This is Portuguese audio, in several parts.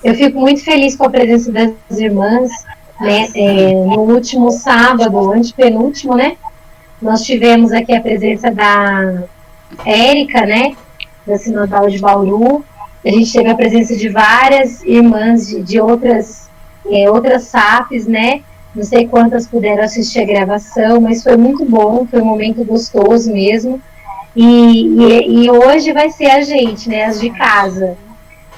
Eu fico muito feliz com a presença das irmãs, né? No último sábado, antepenúltimo, né? Nós tivemos aqui a presença da Érica, né? Da Sinodal de Bauru. A gente teve a presença de várias irmãs de outras SAFs, né? Não sei quantas puderam assistir a gravação, mas foi muito bom, foi um momento gostoso mesmo. E hoje vai ser a gente, né? As de casa.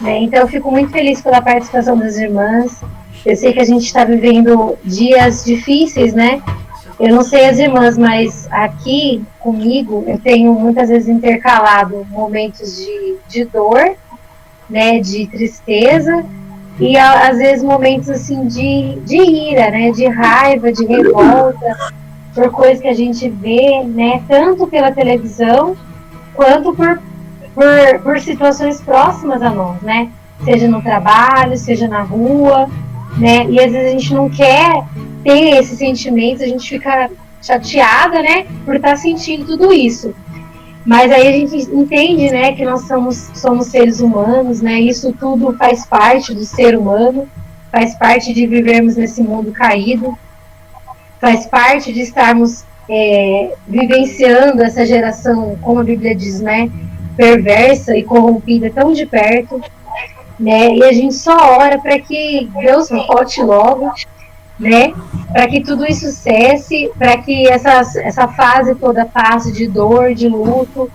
Né? Então, eu fico muito feliz pela participação das irmãs. Eu sei que a gente está vivendo dias difíceis, né? Eu não sei as irmãs, mas aqui comigo eu tenho muitas vezes intercalado momentos de dor, né? De tristeza e às vezes momentos assim de ira, né? De raiva, de revolta por coisas que a gente vê, né? Tanto pela televisão quanto por situações próximas a nós, né? Seja no trabalho, seja na rua, né? E às vezes a gente não quer ter esses sentimentos, a gente fica chateada, né? Por estar sentindo tudo isso. Mas aí a gente entende, né? Que nós somos seres humanos, né? Isso tudo faz parte do ser humano, faz parte de vivermos nesse mundo caído, faz parte de estarmos vivenciando essa geração, como a Bíblia diz, né? Perversa e corrompida tão de perto, né? E a gente só ora para que Deus volte logo, né? Para que tudo isso cesse, para que essa fase toda passe de dor, de luto,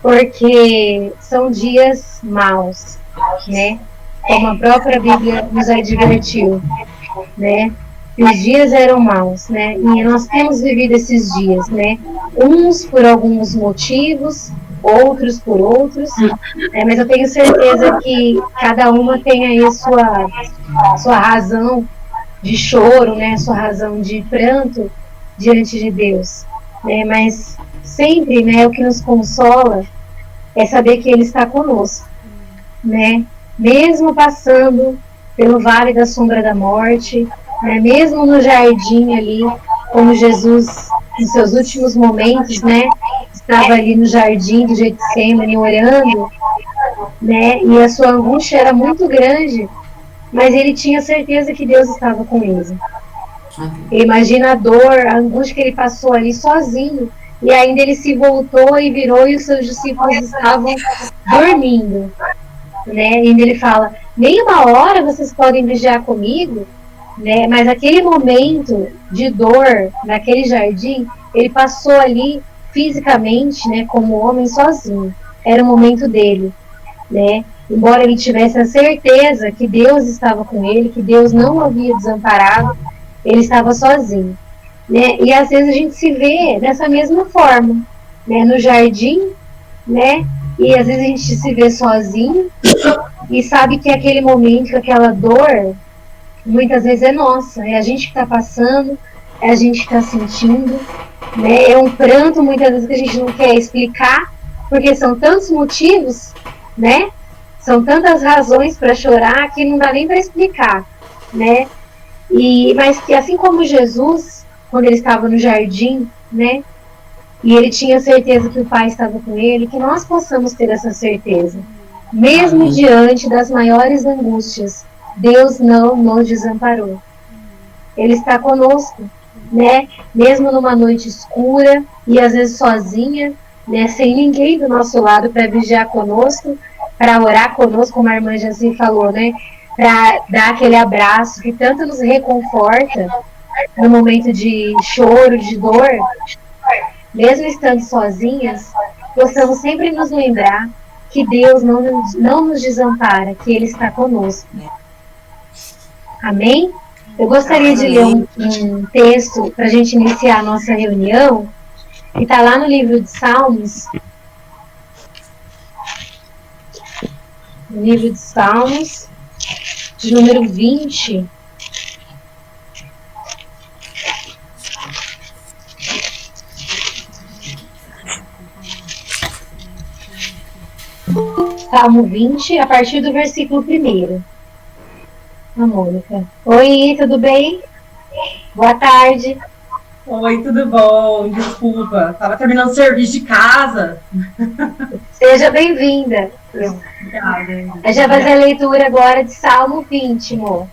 porque são dias maus, né? Como a própria Bíblia nos advertiu, né? Os dias eram maus, né? E nós temos vivido esses dias, né? Uns por alguns motivos, outros por outros, mas eu tenho certeza que cada uma tem aí sua razão de choro, né? Sua razão de pranto diante de Deus, né? Mas sempre, né? O que nos consola é saber que Ele está conosco, né? Mesmo passando pelo vale da sombra da morte, né? Mesmo no jardim ali, como Jesus, nos seus últimos momentos, né? Estava ali no jardim do Getsemane orando, né? E a sua angústia era muito grande, mas ele tinha certeza que Deus estava com ele. Imagina a dor, a angústia que ele passou ali sozinho, e ainda ele se voltou e virou e os seus discípulos estavam dormindo, né? E ele fala: nem uma hora vocês podem vigiar comigo, né? Mas aquele momento de dor naquele jardim, ele passou ali fisicamente, né? Como homem sozinho. Era o momento dele, né? Embora ele tivesse a certeza que Deus estava com ele, que Deus não o havia desamparado, ele estava sozinho, né? E às vezes a gente se vê dessa mesma forma, né? No jardim, né? E às vezes a gente se vê sozinho e sabe que aquele momento, aquela dor, muitas vezes é nossa, é a gente que está passando, é a gente que está sentindo, né? É um pranto muitas vezes que a gente não quer explicar, porque são tantos motivos, né? São tantas razões para chorar que não dá nem para explicar, né? Mas que assim como Jesus, quando ele estava no jardim, né? E ele tinha certeza que o Pai estava com ele, que nós possamos ter essa certeza. Mesmo diante das maiores angústias, Deus não nos desamparou. Ele está conosco, né? Mesmo numa noite escura e às vezes sozinha, né? Sem ninguém do nosso lado para vigiar conosco, para orar conosco, como a irmã Jancy falou, né? Para dar aquele abraço que tanto nos reconforta no momento de choro, de dor, mesmo estando sozinhas, possamos sempre nos lembrar que Deus não nos desampara, que Ele está conosco. Amém? Eu gostaria de ler um texto para a gente iniciar a nossa reunião, que está lá no livro de Salmos. No livro de Salmos, de número 20. Salmo 20, a partir do versículo 1. A Mônica. Oi, tudo bem? Boa tarde. Oi, tudo bom? Desculpa, estava terminando o serviço de casa. Seja bem-vinda. Obrigada. Eu já fazer a leitura agora de Salmo 20, amor.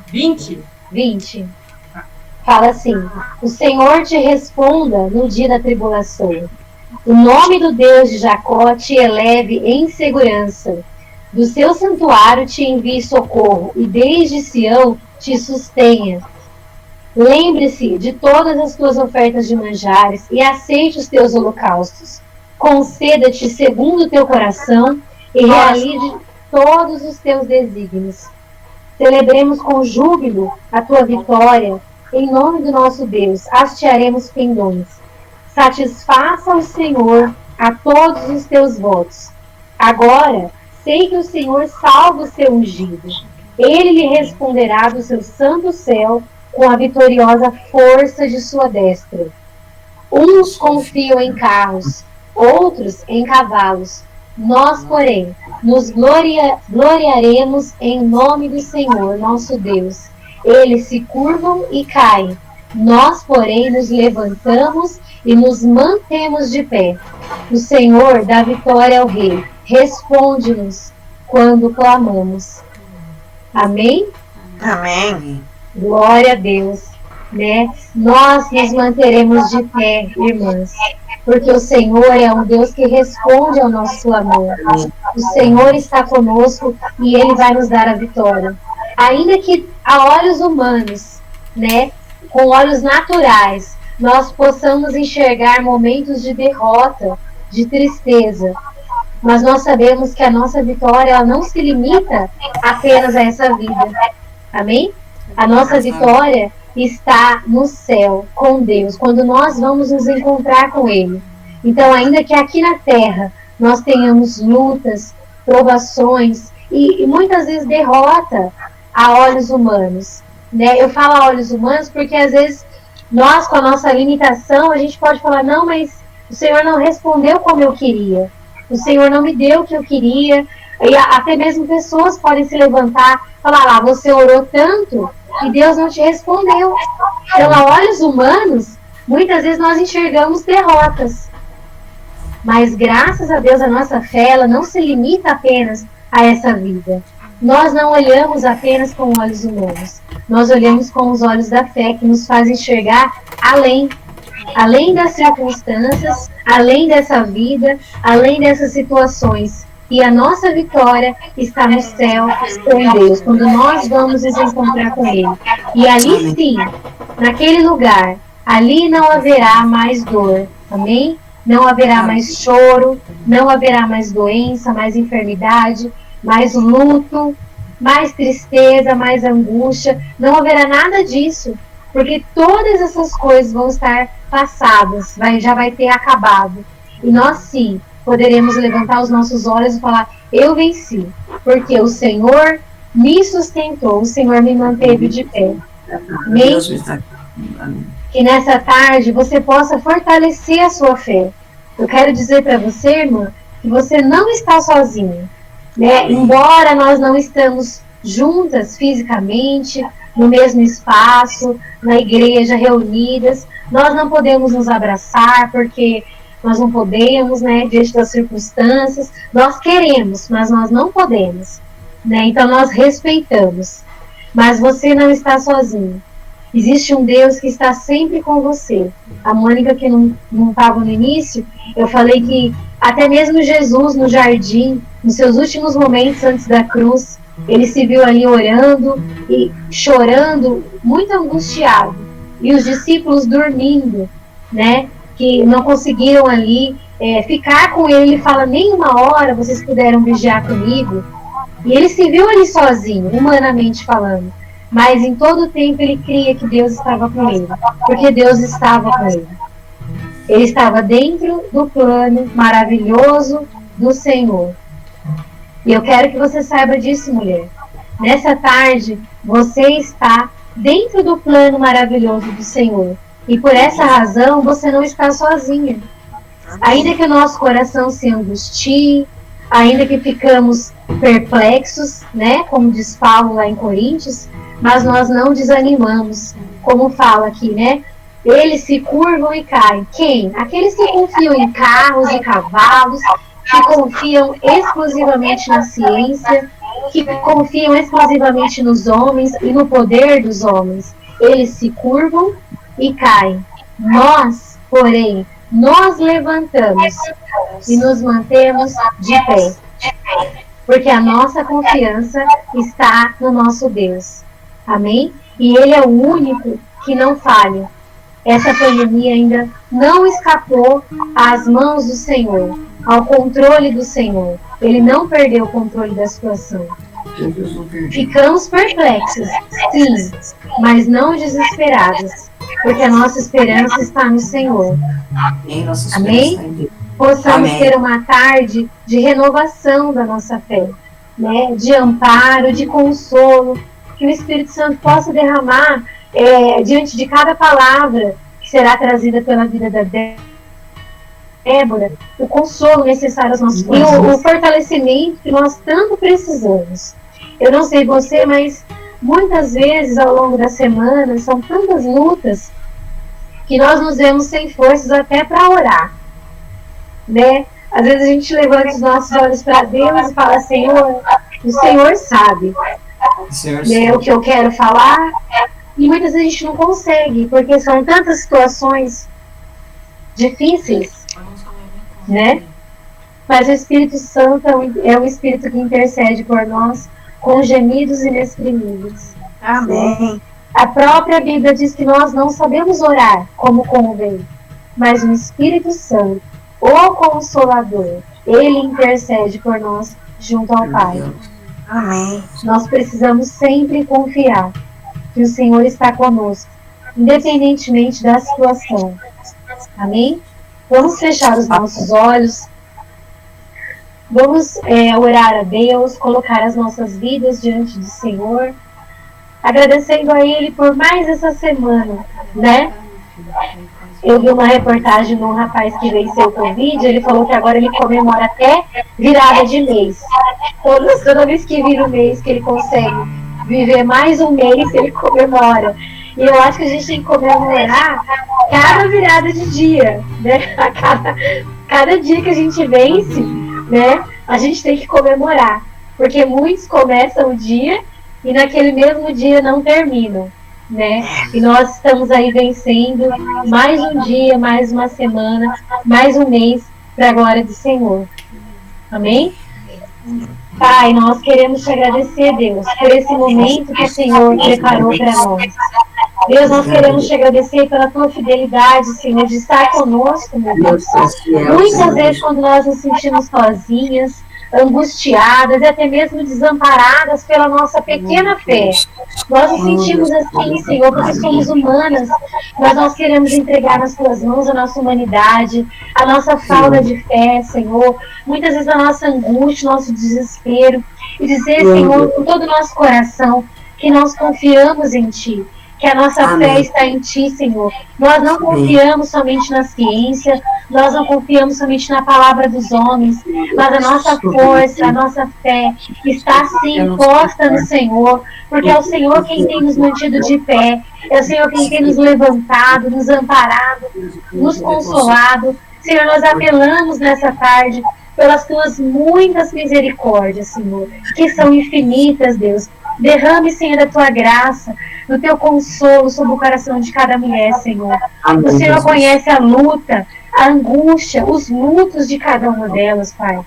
20? 20. Fala assim: o Senhor te responda no dia da tribulação. O nome do Deus de Jacó te eleve em segurança. Do seu santuário te envie socorro, e desde Sião te sustenha. Lembre-se de todas as tuas ofertas de manjares e aceite os teus holocaustos. Conceda-te segundo o teu coração e realize todos os teus desígnios. Celebremos com júbilo a tua vitória. Em nome do nosso Deus, hastearemos pendões. Satisfaça o Senhor a todos os teus votos. Agora, sei que o Senhor salva o seu ungido. Ele lhe responderá do seu santo céu com a vitoriosa força de sua destra. Uns confiam em carros, outros em cavalos. Nós, porém, nos gloriaremos em nome do Senhor, nosso Deus. Eles se curvam e caem. Nós, porém, nos levantamos e nos mantemos de pé. O Senhor dá vitória ao Rei. Responde-nos quando clamamos. Amém? Amém. Glória a Deus, né? Nós nos manteremos de pé, irmãs, porque o Senhor é um Deus que responde ao nosso clamor. O Senhor está conosco e Ele vai nos dar a vitória. Ainda que a olhos humanos, né, com olhos naturais, nós possamos enxergar momentos de derrota, de tristeza, mas nós sabemos que a nossa vitória ela não se limita apenas a essa vida. Amém? A nossa vitória está no céu, com Deus, quando nós vamos nos encontrar com Ele. Então, ainda que aqui na terra nós tenhamos lutas, provações e muitas vezes derrota a olhos humanos, né? Eu falo a olhos humanos porque às vezes nós, com a nossa limitação, a gente pode falar, não, mas o Senhor não respondeu como eu queria. O Senhor não me deu o que eu queria. E até mesmo pessoas podem se levantar e falar, lá, você orou tanto e Deus não te respondeu. Então, a olhos humanos, muitas vezes nós enxergamos derrotas. Mas graças a Deus, a nossa fé, ela não se limita apenas a essa vida. Nós não olhamos apenas com olhos humanos. Nós olhamos com os olhos da fé, que nos faz enxergar além das circunstâncias, além dessa vida, além dessas situações. E a nossa vitória está no céu com Deus, quando nós vamos nos encontrar com Ele. E ali sim, naquele lugar, ali não haverá mais dor, amém? Não haverá mais choro, não haverá mais doença, mais enfermidade, mais luto, mais tristeza, mais angústia. Não haverá nada disso, porque todas essas coisas vão estar passadas, já vai ter acabado. E nós sim, poderemos levantar os nossos olhos e falar, eu venci, porque o Senhor me sustentou, o Senhor me manteve de pé. Amém? Que nessa tarde você possa fortalecer a sua fé. Eu quero dizer para você, irmã, que você não está sozinha, né? Embora nós não estamos juntas fisicamente, no mesmo espaço, na igreja, reunidas, nós não podemos nos abraçar, porque nós não podemos, né, diante das circunstâncias, nós queremos, mas nós não podemos, né? Então nós respeitamos, mas você não está sozinho. Existe um Deus que está sempre com você. A Mônica, que não estava no início, eu falei que até mesmo Jesus no jardim, nos seus últimos momentos antes da cruz, ele se viu ali orando e chorando, muito angustiado. E os discípulos dormindo, né? Que não conseguiram ali ficar com ele. Ele fala, nem uma hora vocês puderam vigiar comigo. E ele se viu ali sozinho, humanamente falando. Mas em todo o tempo ele cria que Deus estava com ele, porque Deus estava com ele. Ele estava dentro do plano maravilhoso do Senhor. E eu quero que você saiba disso, mulher. Nessa tarde, você está dentro do plano maravilhoso do Senhor. E por essa razão, você não está sozinha. Ainda que o nosso coração se angustie, ainda que ficamos perplexos, né, como diz Paulo lá em Coríntios, mas nós não desanimamos, como fala aqui, né? Eles se curvam e caem. Quem? Aqueles que confiam em carros e cavalos, que confiam exclusivamente na ciência, que confiam exclusivamente nos homens e no poder dos homens. Eles se curvam e caem. Nós, porém, nós levantamos e nos mantemos de pé, porque a nossa confiança está no nosso Deus. Amém? E Ele é o único que não falha. Essa pandemia ainda não escapou às mãos do Senhor, ao controle do Senhor. Ele não perdeu o controle da situação. Ficamos perplexos, sim, mas não desesperados, porque a nossa esperança está no Senhor. Amém? Possamos ter uma tarde de renovação da nossa fé, né? De amparo, de consolo, que o Espírito Santo possa derramar diante de cada palavra que será trazida pela vida da Débora, o consolo necessário aos nossos filhos, o fortalecimento que nós tanto precisamos. Eu não sei você, mas muitas vezes ao longo da semana são tantas lutas que nós nos vemos sem forças até para orar, né? Às vezes a gente levanta os nossos olhos para Deus e fala: Senhor, o Senhor sabe, né, o que eu quero falar, e muitas vezes a gente não consegue, porque são tantas situações difíceis, né? Mas o Espírito Santo é o Espírito que intercede por nós com gemidos inexprimíveis. Amém. A própria Bíblia diz que nós não sabemos orar como convém, mas o Espírito Santo, o Consolador, ele intercede por nós junto ao Pai. Amém. Nós precisamos sempre confiar que o Senhor está conosco, independentemente da situação. Amém? Vamos fechar os nossos olhos. Vamos orar a Deus, colocar as nossas vidas diante do Senhor, agradecendo a Ele por mais essa semana, né? Eu vi uma reportagem de um rapaz que venceu o Covid. Ele falou que agora ele comemora até virada de mês. Toda vez que vira o mês, que ele consegue viver mais um mês, ele comemora. E eu acho que a gente tem que comemorar cada virada de dia, né? Cada dia que a gente vence, né? A gente tem que comemorar. Porque muitos começam o dia e naquele mesmo dia não terminam, né? E nós estamos aí vencendo mais um dia, mais uma semana, mais um mês para a glória do Senhor. Amém? Pai, nós queremos te agradecer, Deus, por esse momento que o Senhor preparou para nós. Deus, nós queremos te agradecer pela tua fidelidade, Senhor, de estar conosco, meu Deus. Muitas vezes, quando nós nos sentimos sozinhas, angustiadas e até mesmo desamparadas pela nossa pequena fé, nós nos sentimos assim, Senhor, porque somos humanas, mas nós queremos entregar nas tuas mãos a nossa humanidade, a nossa falta de fé, Senhor, muitas vezes a nossa angústia, nosso desespero, e dizer, Senhor, com todo o nosso coração, que nós confiamos em Ti, que a nossa fé está em Ti, Senhor. Nós não confiamos somente na ciência, nós não confiamos somente na palavra dos homens, mas a nossa força, a nossa fé está sim posta no Senhor, porque é o Senhor quem tem nos mantido de pé, é o Senhor quem tem nos levantado, nos amparado, nos consolado. Senhor, nós apelamos nessa tarde pelas Tuas muitas misericórdias, Senhor, que são infinitas, Deus. Derrame, Senhor, a Tua graça, o Teu consolo sobre o coração de cada mulher, Senhor. O Senhor conhece a luta, a angústia, os lutos de cada uma delas, Pai.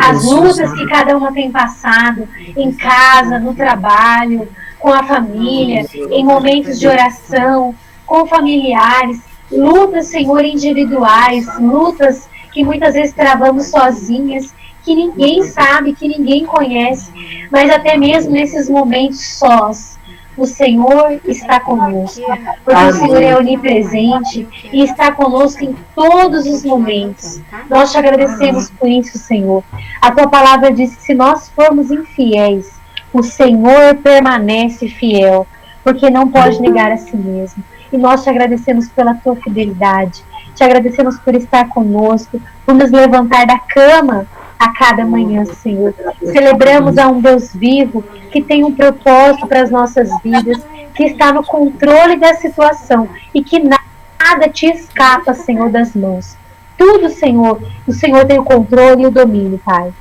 As lutas que cada uma tem passado em casa, no trabalho, com a família, em momentos de oração, com familiares. Lutas, Senhor, individuais, lutas que muitas vezes travamos sozinhas, que ninguém sabe, que ninguém conhece, mas até mesmo nesses momentos sós, o Senhor está conosco, porque o Senhor é onipresente e está conosco em todos os momentos. Nós te agradecemos por isso, Senhor. A Tua palavra diz que se nós formos infiéis, o Senhor permanece fiel, porque não pode negar a si mesmo. E nós te agradecemos pela Tua fidelidade, te agradecemos por estar conosco, por nos levantar da cama a cada manhã, Senhor. Celebramos a um Deus vivo que tem um propósito para as nossas vidas, que está no controle da situação e que nada te escapa, Senhor, das mãos. Tudo, Senhor, o Senhor tem o controle e o domínio, Pai.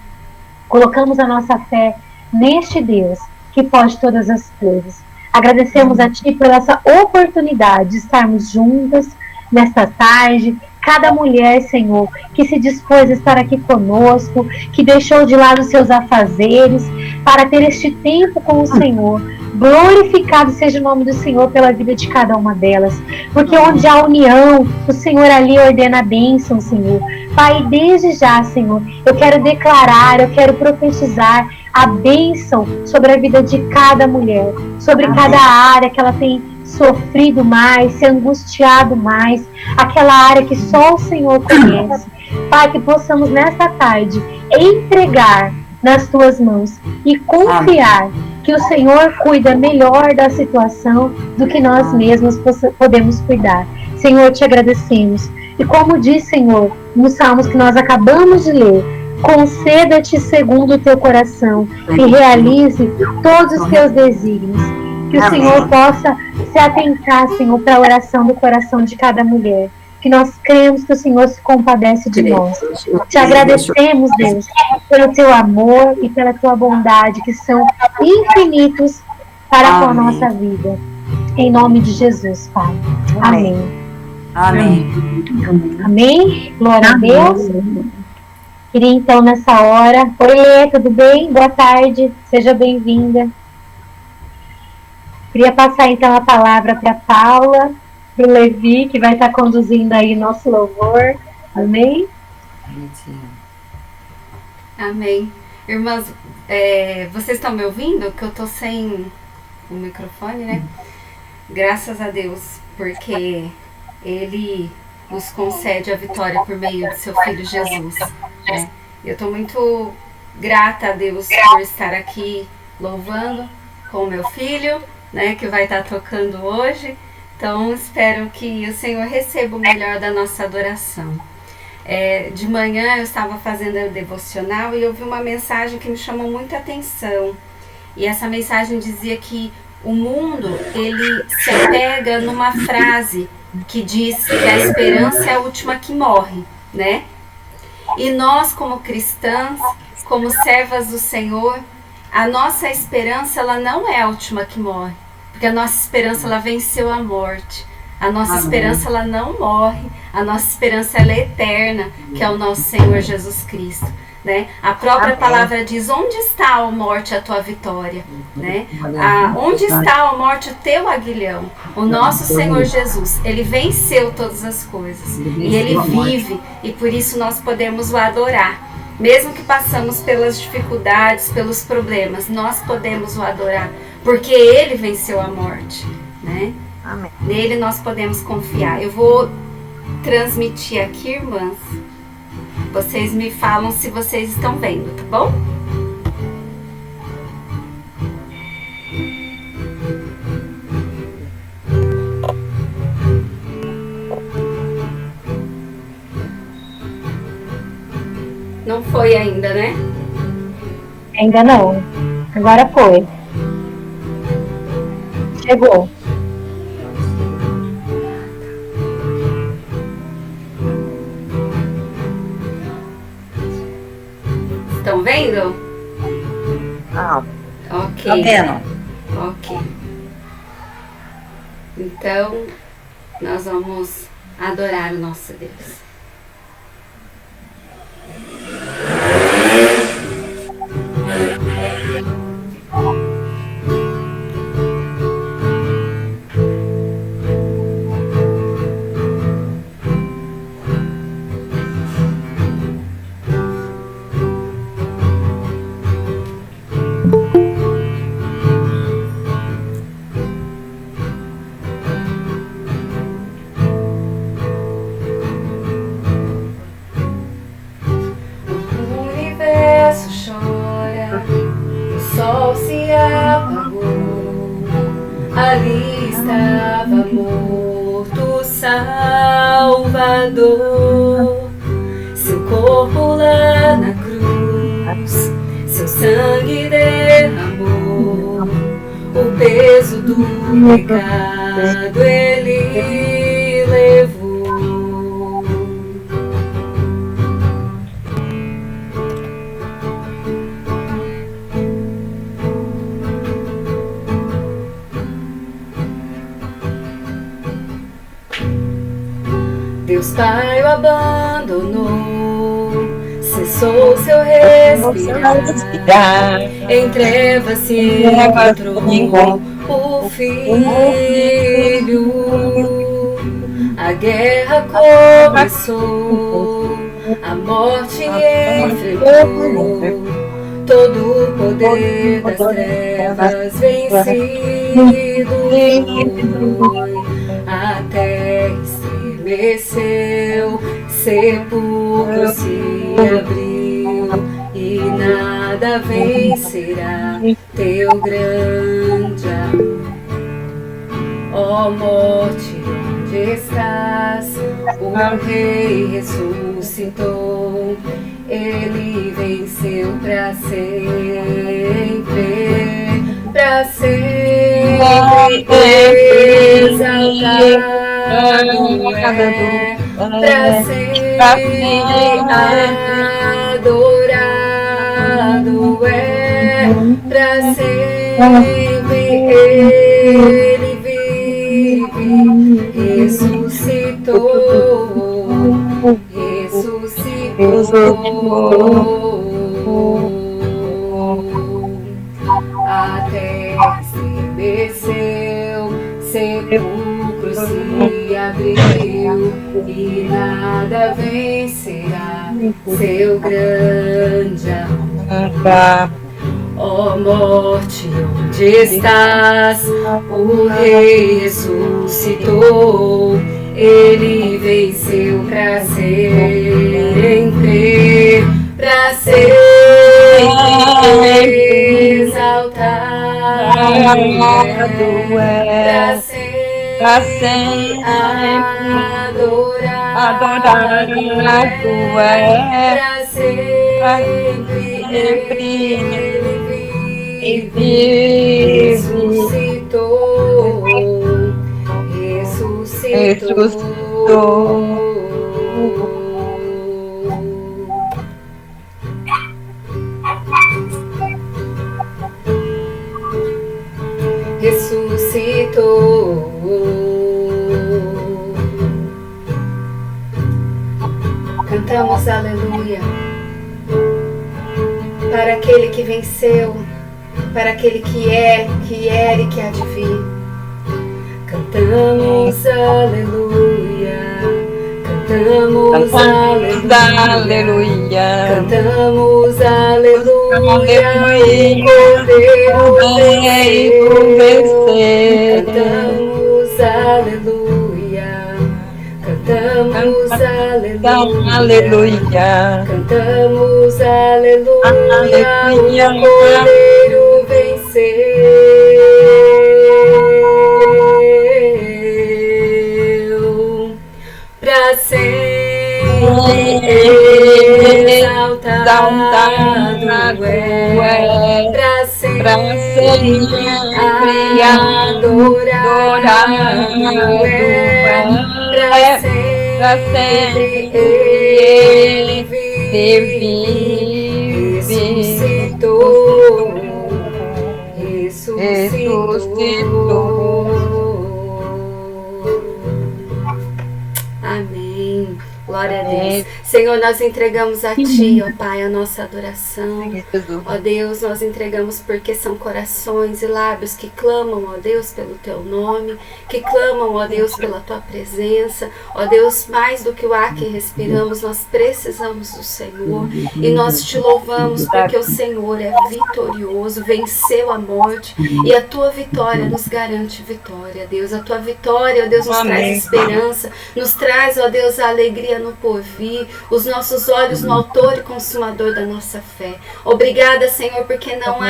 Colocamos a nossa fé neste Deus que pode todas as coisas. Agradecemos a Ti por essa oportunidade de estarmos juntas nesta tarde. Cada mulher, Senhor, que se dispôs a estar aqui conosco, que deixou de lado os seus afazeres para ter este tempo com o Senhor. Glorificado seja o nome do Senhor pela vida de cada uma delas, porque onde há união, o Senhor ali ordena a bênção, Senhor. Pai, desde já, Senhor, eu quero declarar, eu quero profetizar a bênção sobre a vida de cada mulher, sobre cada área que ela tem sofrido mais, se angustiado mais, aquela área que só o Senhor conhece. Pai, que possamos nesta tarde entregar nas Tuas mãos e confiar que o Senhor cuida melhor da situação do que nós mesmos podemos cuidar. Senhor, te agradecemos. E como diz, Senhor, nos salmos que nós acabamos de ler, conceda-te segundo o teu coração e realize todos os teus desígnios. Que o Senhor possa se atentar, Senhor, para a oração do coração de cada mulher. Que nós cremos que o Senhor se compadece de nós. Te agradecemos, Deus, pelo teu amor e pela tua bondade, que são infinitos para com a nossa vida. Em nome de Jesus, Pai. Amém. Amém. Amém. Glória a Deus. Queria então nessa hora. Oi, Lê, tudo bem? Boa tarde. Seja bem-vinda. Queria passar então a palavra para Paula, para o Levi, que vai estar conduzindo aí nosso louvor. Amém? Amém. Irmãs, vocês estão me ouvindo? Que eu estou sem o microfone, né? Graças a Deus, porque Ele nos concede a vitória por meio de seu Filho Jesus. Né? Eu estou muito grata a Deus por estar aqui louvando com o meu filho, né, que vai estar tocando hoje. Então, espero que o Senhor receba o melhor da nossa adoração. De manhã eu estava fazendo o devocional e eu vi uma mensagem que me chamou muita atenção. E essa mensagem dizia que o mundo, ele se apega numa frase que diz que a esperança é a última que morre, né? E nós, como cristãs, como servas do Senhor, a nossa esperança, ela não é a última que morre, porque a nossa esperança, ela venceu a morte. A nossa esperança, ela não morre. A nossa esperança, ela é eterna, que é o nosso Senhor Jesus Cristo. Né? A própria palavra diz: onde está, ó morte, a tua vitória? Né? Onde está, ó morte, o teu aguilhão? O nosso Senhor Jesus, ele venceu todas as coisas. E ele vive, e por isso nós podemos o adorar. Mesmo que passamos pelas dificuldades, pelos problemas, nós podemos o adorar, porque ele venceu a morte, né? Amém. Nele nós podemos confiar. Eu vou transmitir aqui, irmãs. Vocês me falam se vocês estão vendo, tá bom? Não foi ainda, né? Ainda não. Agora foi. Chegou. Estão vendo? Ah, Ok. tá vendo? Ok. Então, nós vamos adorar o nosso Deus. Ali estava morto o Salvador, seu corpo lá na cruz, seu sangue derramou o peso todo pecado ele levou. Deus Pai o abandonou, cessou seu respirar, em trevas se encontrou o Filho. A guerra começou, a morte enfrentou, todo o poder das trevas vencido foi. A terra estremeceu, sepulcro se abriu, e nada vencerá teu grande amor. Ó morte, onde estás? O Rei ressuscitou, ele venceu para sempre, para sempre exaltado é, para sempre adorado é, para sempre ele vive, ressuscitou, a terra estremeceu, sepulcro se abriu, e nada vencerá seu grande amor. Ó morte, onde estás? O Rei ressuscitou, ele venceu para sempre, para sempre exaltado é, para sempre adorado é, para sempre ele vive, ressuscitou. Ressuscitou. Cantamos aleluia para aquele que venceu, para aquele que era e que há de vir. Cantamos aleluia, cantamos aleluia, cantamos aleluia, o Cordeiro venceu. Cantamos aleluia, cantamos aleluia, cantamos aleluia, o Cordeiro venceu. Pra sempre exaltado é, pra sempre adorado é, pra sempre ele vive, ressuscitou. Amém. Glória a Deus. Senhor, nós entregamos a Ti, ó Pai, a nossa adoração. Ó Deus, nós entregamos porque são corações e lábios que clamam, ó Deus, pelo Teu nome, que clamam, ó Deus, pela Tua presença. Ó Deus, mais do que o ar que respiramos, nós precisamos do Senhor. E nós Te louvamos porque o Senhor é vitorioso, venceu a morte, e a Tua vitória nos garante vitória, Deus. A Tua vitória, ó Deus, nos traz esperança, nos traz, ó Deus, a alegria no porvir, os nossos olhos no autor e consumador da nossa fé. Obrigada, Senhor, porque não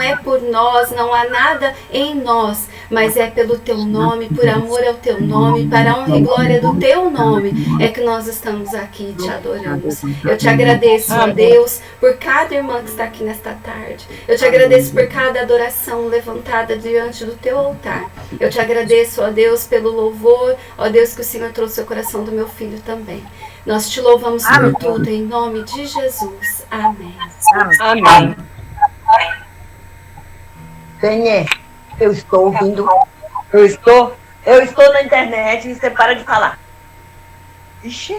é por nós, não há nada em nós, mas é pelo teu nome, por amor ao teu nome, para a honra e glória do teu nome, é que nós estamos aqui e te adoramos. Eu te agradeço, ó Deus, por cada irmã que está aqui nesta tarde. Eu te agradeço por cada adoração levantada diante do teu altar. Eu te agradeço, ó Deus, pelo louvor, ó Deus, que o Senhor trouxe ao coração do meu filho também. Nós te louvamos por tudo, em nome de Jesus. Amém. Amém. Daniel, eu estou ouvindo. Eu estou na internet e você para de falar. Ixi.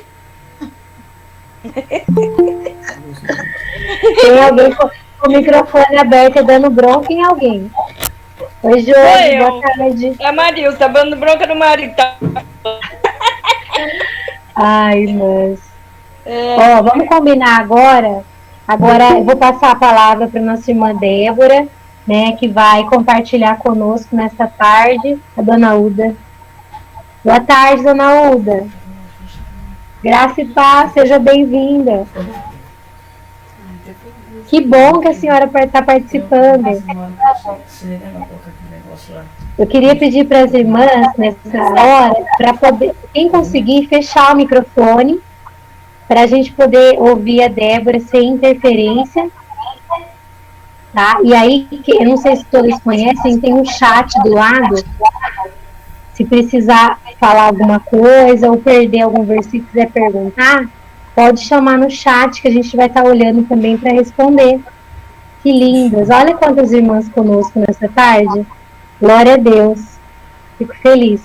Tem alguém com o microfone aberto dando bronca em alguém. Oi, João, boa tarde. É a Marilza, tá dando bronca no marido. Tá? Ai, mas... Ó, vamos combinar agora. Agora eu vou passar a palavra para nossa irmã Débora, né, que vai compartilhar conosco nesta tarde, a Dona Uda. Boa tarde, Dona Uda. Graça e paz, seja bem-vinda. Que bom que a senhora está participando. Eu queria pedir para as irmãs, nessa hora, para poder, quem conseguir, fechar o microfone, para a gente poder ouvir a Débora sem interferência. Tá? E aí, eu não sei se todos conhecem, tem um chat do lado. Se precisar falar alguma coisa ou perder algum versículo e quiser perguntar, pode chamar no chat que a gente vai estar olhando também para responder. Que lindas! Olha quantas irmãs conosco nessa tarde. Glória a Deus. Fico feliz.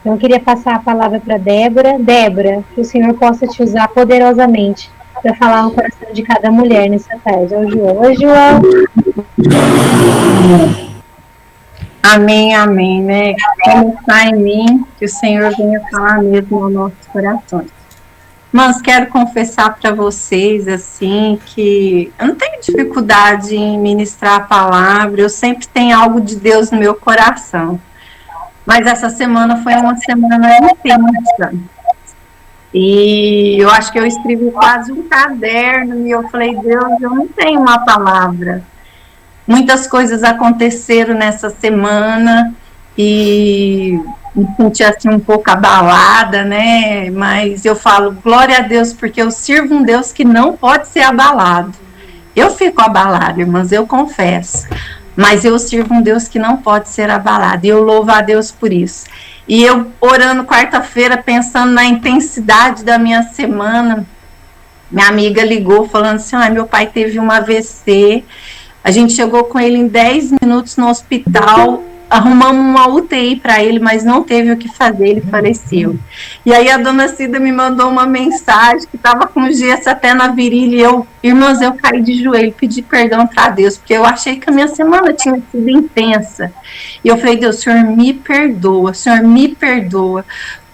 Então, eu queria passar a palavra para Débora. Débora, que o Senhor possa te usar poderosamente para falar no coração de cada mulher nessa tarde. Oi, João. Oi, João. Amém, amém, né? Como está em mim, que o Senhor venha falar mesmo aos nossos corações. Mas quero confessar para vocês, assim, que eu não tenho dificuldade em ministrar a palavra, eu sempre tenho algo de Deus no meu coração. Mas essa semana foi uma semana intensa. E eu acho que eu escrevi quase um caderno e eu falei, Deus, eu não tenho uma palavra. Muitas coisas aconteceram nessa semana e me senti assim um pouco abalada, né? Mas eu falo, glória a Deus, porque eu sirvo um Deus que não pode ser abalado. Eu fico abalada, irmãs, eu confesso. Mas eu sirvo um Deus que não pode ser abalado. E eu louvo a Deus por isso. E eu orando quarta-feira, pensando na intensidade da minha semana, minha amiga ligou falando assim, meu pai teve um AVC, a gente chegou com ele em 10 minutos no hospital, arrumamos uma UTI para ele, mas não teve o que fazer, ele faleceu. E aí a dona Cida me mandou uma mensagem que estava com gesso até na virilha, e irmãs, eu caí de joelho, pedi perdão para Deus, porque eu achei que a minha semana tinha sido intensa. E eu falei, Deus, Senhor me perdoa,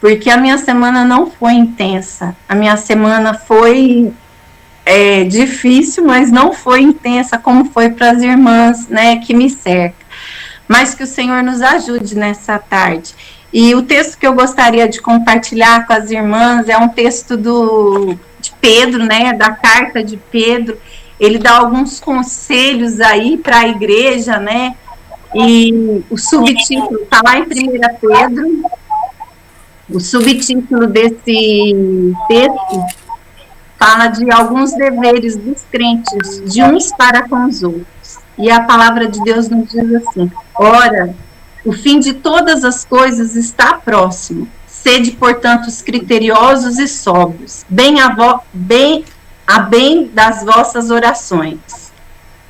porque a minha semana não foi intensa, a minha semana foi difícil, mas não foi intensa como foi para as irmãs, né, que me cercam. Mas que o Senhor nos ajude nessa tarde. E o texto que eu gostaria de compartilhar com as irmãs é um texto de Pedro, né, da carta de Pedro. Ele dá alguns conselhos aí para a igreja, né, e o subtítulo está lá em 1 Pedro. O subtítulo desse texto fala de alguns deveres dos crentes, de uns para com os outros. E a palavra de Deus nos diz assim, ora, o fim de todas as coisas está próximo. Sede, portanto, criteriosos e sóbrios, bem das vossas orações.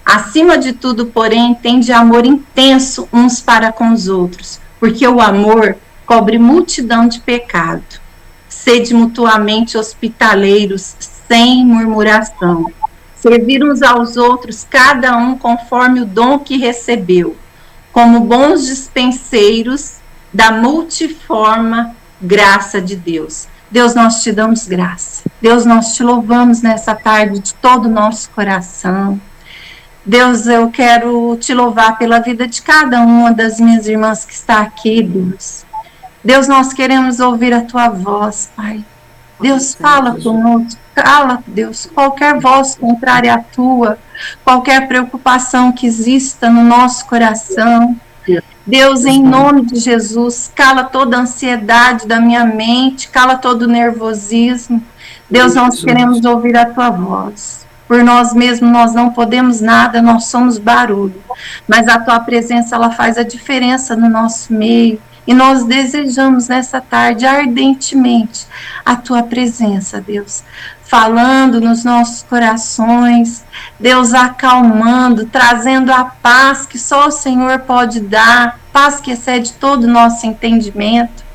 Acima de tudo, porém, tende amor intenso uns para com os outros, porque o amor cobre multidão de pecado. Sede mutuamente hospitaleiros, sem murmuração. Servir uns aos outros, cada um conforme o dom que recebeu, como bons dispenseiros da multiforme graça de Deus. Deus, nós te damos graça. Deus, nós te louvamos nessa tarde de todo o nosso coração. Deus, eu quero te louvar pela vida de cada uma das minhas irmãs que está aqui, Deus. Deus, nós queremos ouvir a tua voz, Pai. Deus, fala conosco, cala, Deus, qualquer voz contrária à tua, qualquer preocupação que exista no nosso coração. Deus, em nome de Jesus, cala toda a ansiedade da minha mente, cala todo o nervosismo. Deus, nós queremos ouvir a tua voz. Por nós mesmos nós não podemos nada, nós somos barulho. Mas a tua presença, ela faz a diferença no nosso meio. E nós desejamos nessa tarde ardentemente a tua presença, Deus. Falando nos nossos corações, Deus acalmando, trazendo a paz que só o Senhor pode dar, paz que excede todo o nosso entendimento.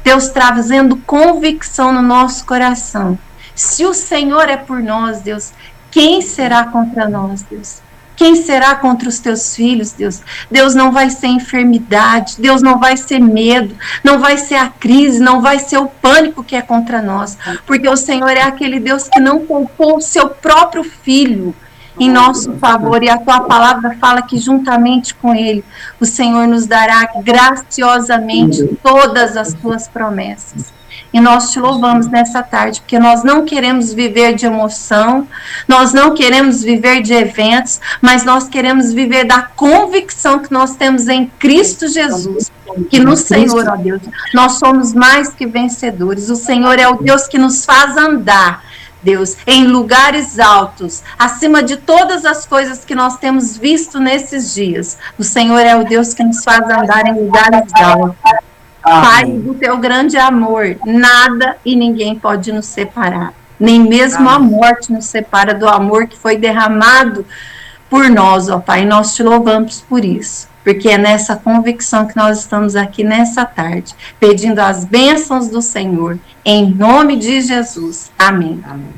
Deus trazendo convicção no nosso coração. Se o Senhor é por nós, Deus, quem será contra nós, Deus? Quem será contra os teus filhos, Deus? Deus, não vai ser enfermidade, Deus, não vai ser medo, não vai ser a crise, não vai ser o pânico que é contra nós, porque o Senhor é aquele Deus que não poupou o seu próprio filho em nosso favor, e a tua palavra fala que juntamente com ele, o Senhor nos dará graciosamente todas as tuas promessas. E nós te louvamos nessa tarde, porque nós não queremos viver de emoção, nós não queremos viver de eventos, mas nós queremos viver da convicção que nós temos em Cristo Jesus, que no Senhor, ó Deus, nós somos mais que vencedores. O Senhor é o Deus que nos faz andar, Deus, em lugares altos, acima de todas as coisas que nós temos visto nesses dias. O Senhor é o Deus que nos faz andar em lugares altos. Pai, do teu grande amor, nada e ninguém pode nos separar. Nem mesmo a morte nos separa do amor que foi derramado por nós, ó Pai. Nós te louvamos por isso, porque é nessa convicção que nós estamos aqui nessa tarde, pedindo as bênçãos do Senhor, em nome de Jesus. Amém. Amém.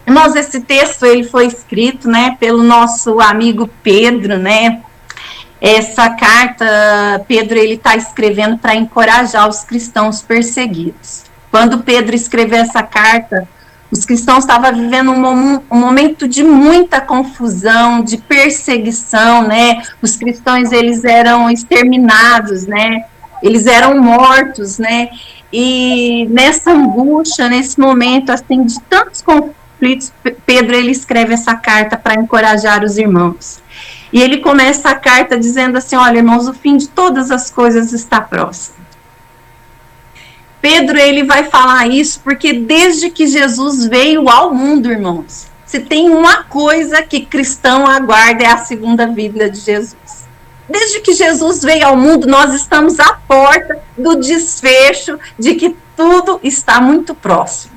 Irmãos, esse texto ele foi escrito, né, pelo nosso amigo Pedro, né? Essa carta, Pedro, ele está escrevendo para encorajar os cristãos perseguidos. Quando Pedro escreveu essa carta, os cristãos estavam vivendo um momento de muita confusão, de perseguição, né? Os cristãos, eles eram exterminados, né? Eles eram mortos, né? E nessa angústia, nesse momento, assim, de tantos conflitos, Pedro, ele escreve essa carta para encorajar os irmãos. E ele começa a carta dizendo assim, olha, irmãos, o fim de todas as coisas está próximo. Pedro, ele vai falar isso porque desde que Jesus veio ao mundo, irmãos, se tem uma coisa que cristão aguarda é a segunda vinda de Jesus. Desde que Jesus veio ao mundo, nós estamos à porta do desfecho de que tudo está muito próximo.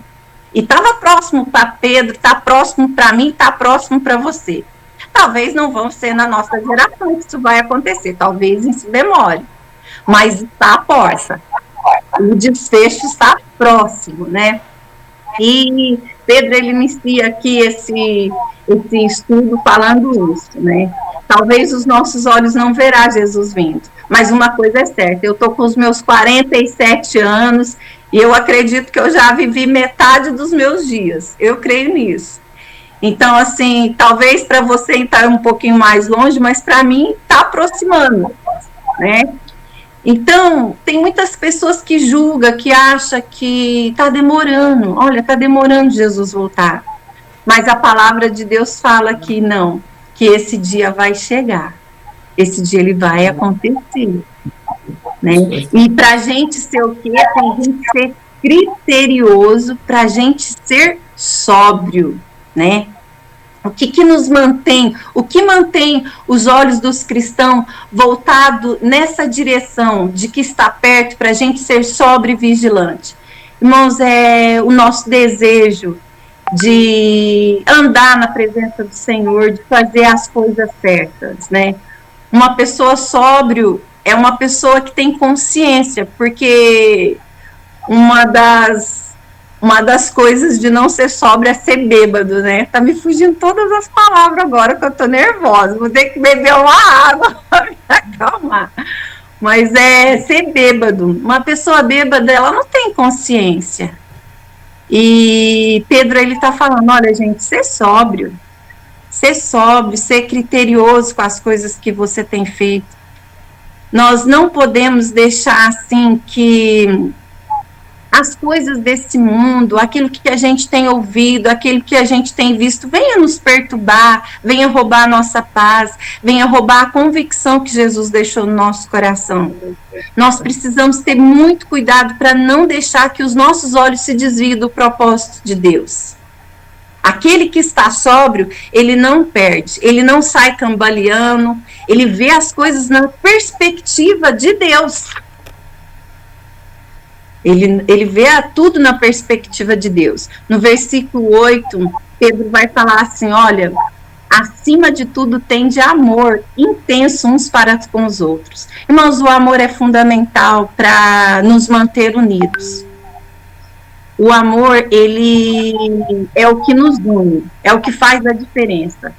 E estava próximo para Pedro, está próximo para mim, está próximo para você. Talvez não vão ser na nossa geração que isso vai acontecer, talvez isso demore, mas está à porta, o desfecho está próximo, né? E Pedro, ele inicia aqui esse estudo falando isso, né? Talvez os nossos olhos não verão Jesus vindo, mas uma coisa é certa, eu estou com os meus 47 anos e eu acredito que eu já vivi metade dos meus dias, eu creio nisso. Então, assim, talvez para você estar um pouquinho mais longe, mas para mim está aproximando, né? Então, tem muitas pessoas que julgam, que acham que está demorando. Olha, está demorando Jesus voltar. Mas a palavra de Deus fala que não, que esse dia vai chegar. Esse dia ele vai acontecer, né? E para a gente ser o quê? Para a gente ser criterioso, para a gente ser sóbrio, né? O que nos mantém, o que mantém os olhos dos cristãos voltados nessa direção de que está perto para a gente ser sóbrio e vigilante? Irmãos, é o nosso desejo de andar na presença do Senhor, de fazer as coisas certas, né? Uma pessoa sóbrio é uma pessoa que tem consciência, porque uma das coisas de não ser sóbrio é ser bêbado, né? Tá me fugindo todas as palavras agora que eu tô nervosa. Vou ter que beber uma água para me acalmar. Mas é ser bêbado. Uma pessoa bêbada, ela não tem consciência. E Pedro, ele tá falando, olha, gente, ser sóbrio, ser criterioso com as coisas que você tem feito. Nós não podemos deixar, assim, que as coisas desse mundo, aquilo que a gente tem ouvido, aquilo que a gente tem visto, venha nos perturbar, venha roubar a nossa paz, venha roubar a convicção que Jesus deixou no nosso coração. Nós precisamos ter muito cuidado para não deixar que os nossos olhos se desviem do propósito de Deus. Aquele que está sóbrio, ele não perde, ele não sai cambaleando, ele vê as coisas na perspectiva de Deus. Ele vê tudo na perspectiva de Deus. No versículo 8, Pedro vai falar assim, olha, acima de tudo tende amor intenso uns para com os outros. Irmãos, o amor é fundamental para nos manter unidos. O amor, ele é o que nos une, é o que faz a diferença.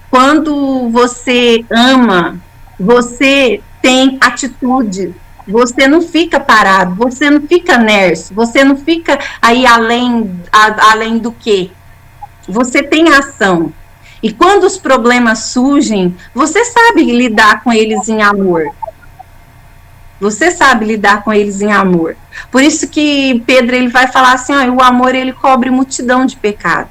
Quando você ama, você tem atitude, você não fica parado, você não fica nerso, você não fica aí além do quê? Você tem ação. E quando os problemas surgem, você sabe lidar com eles em amor. Você sabe lidar com eles em amor. Por isso que Pedro ele vai falar assim, o amor ele cobre multidão de pecado.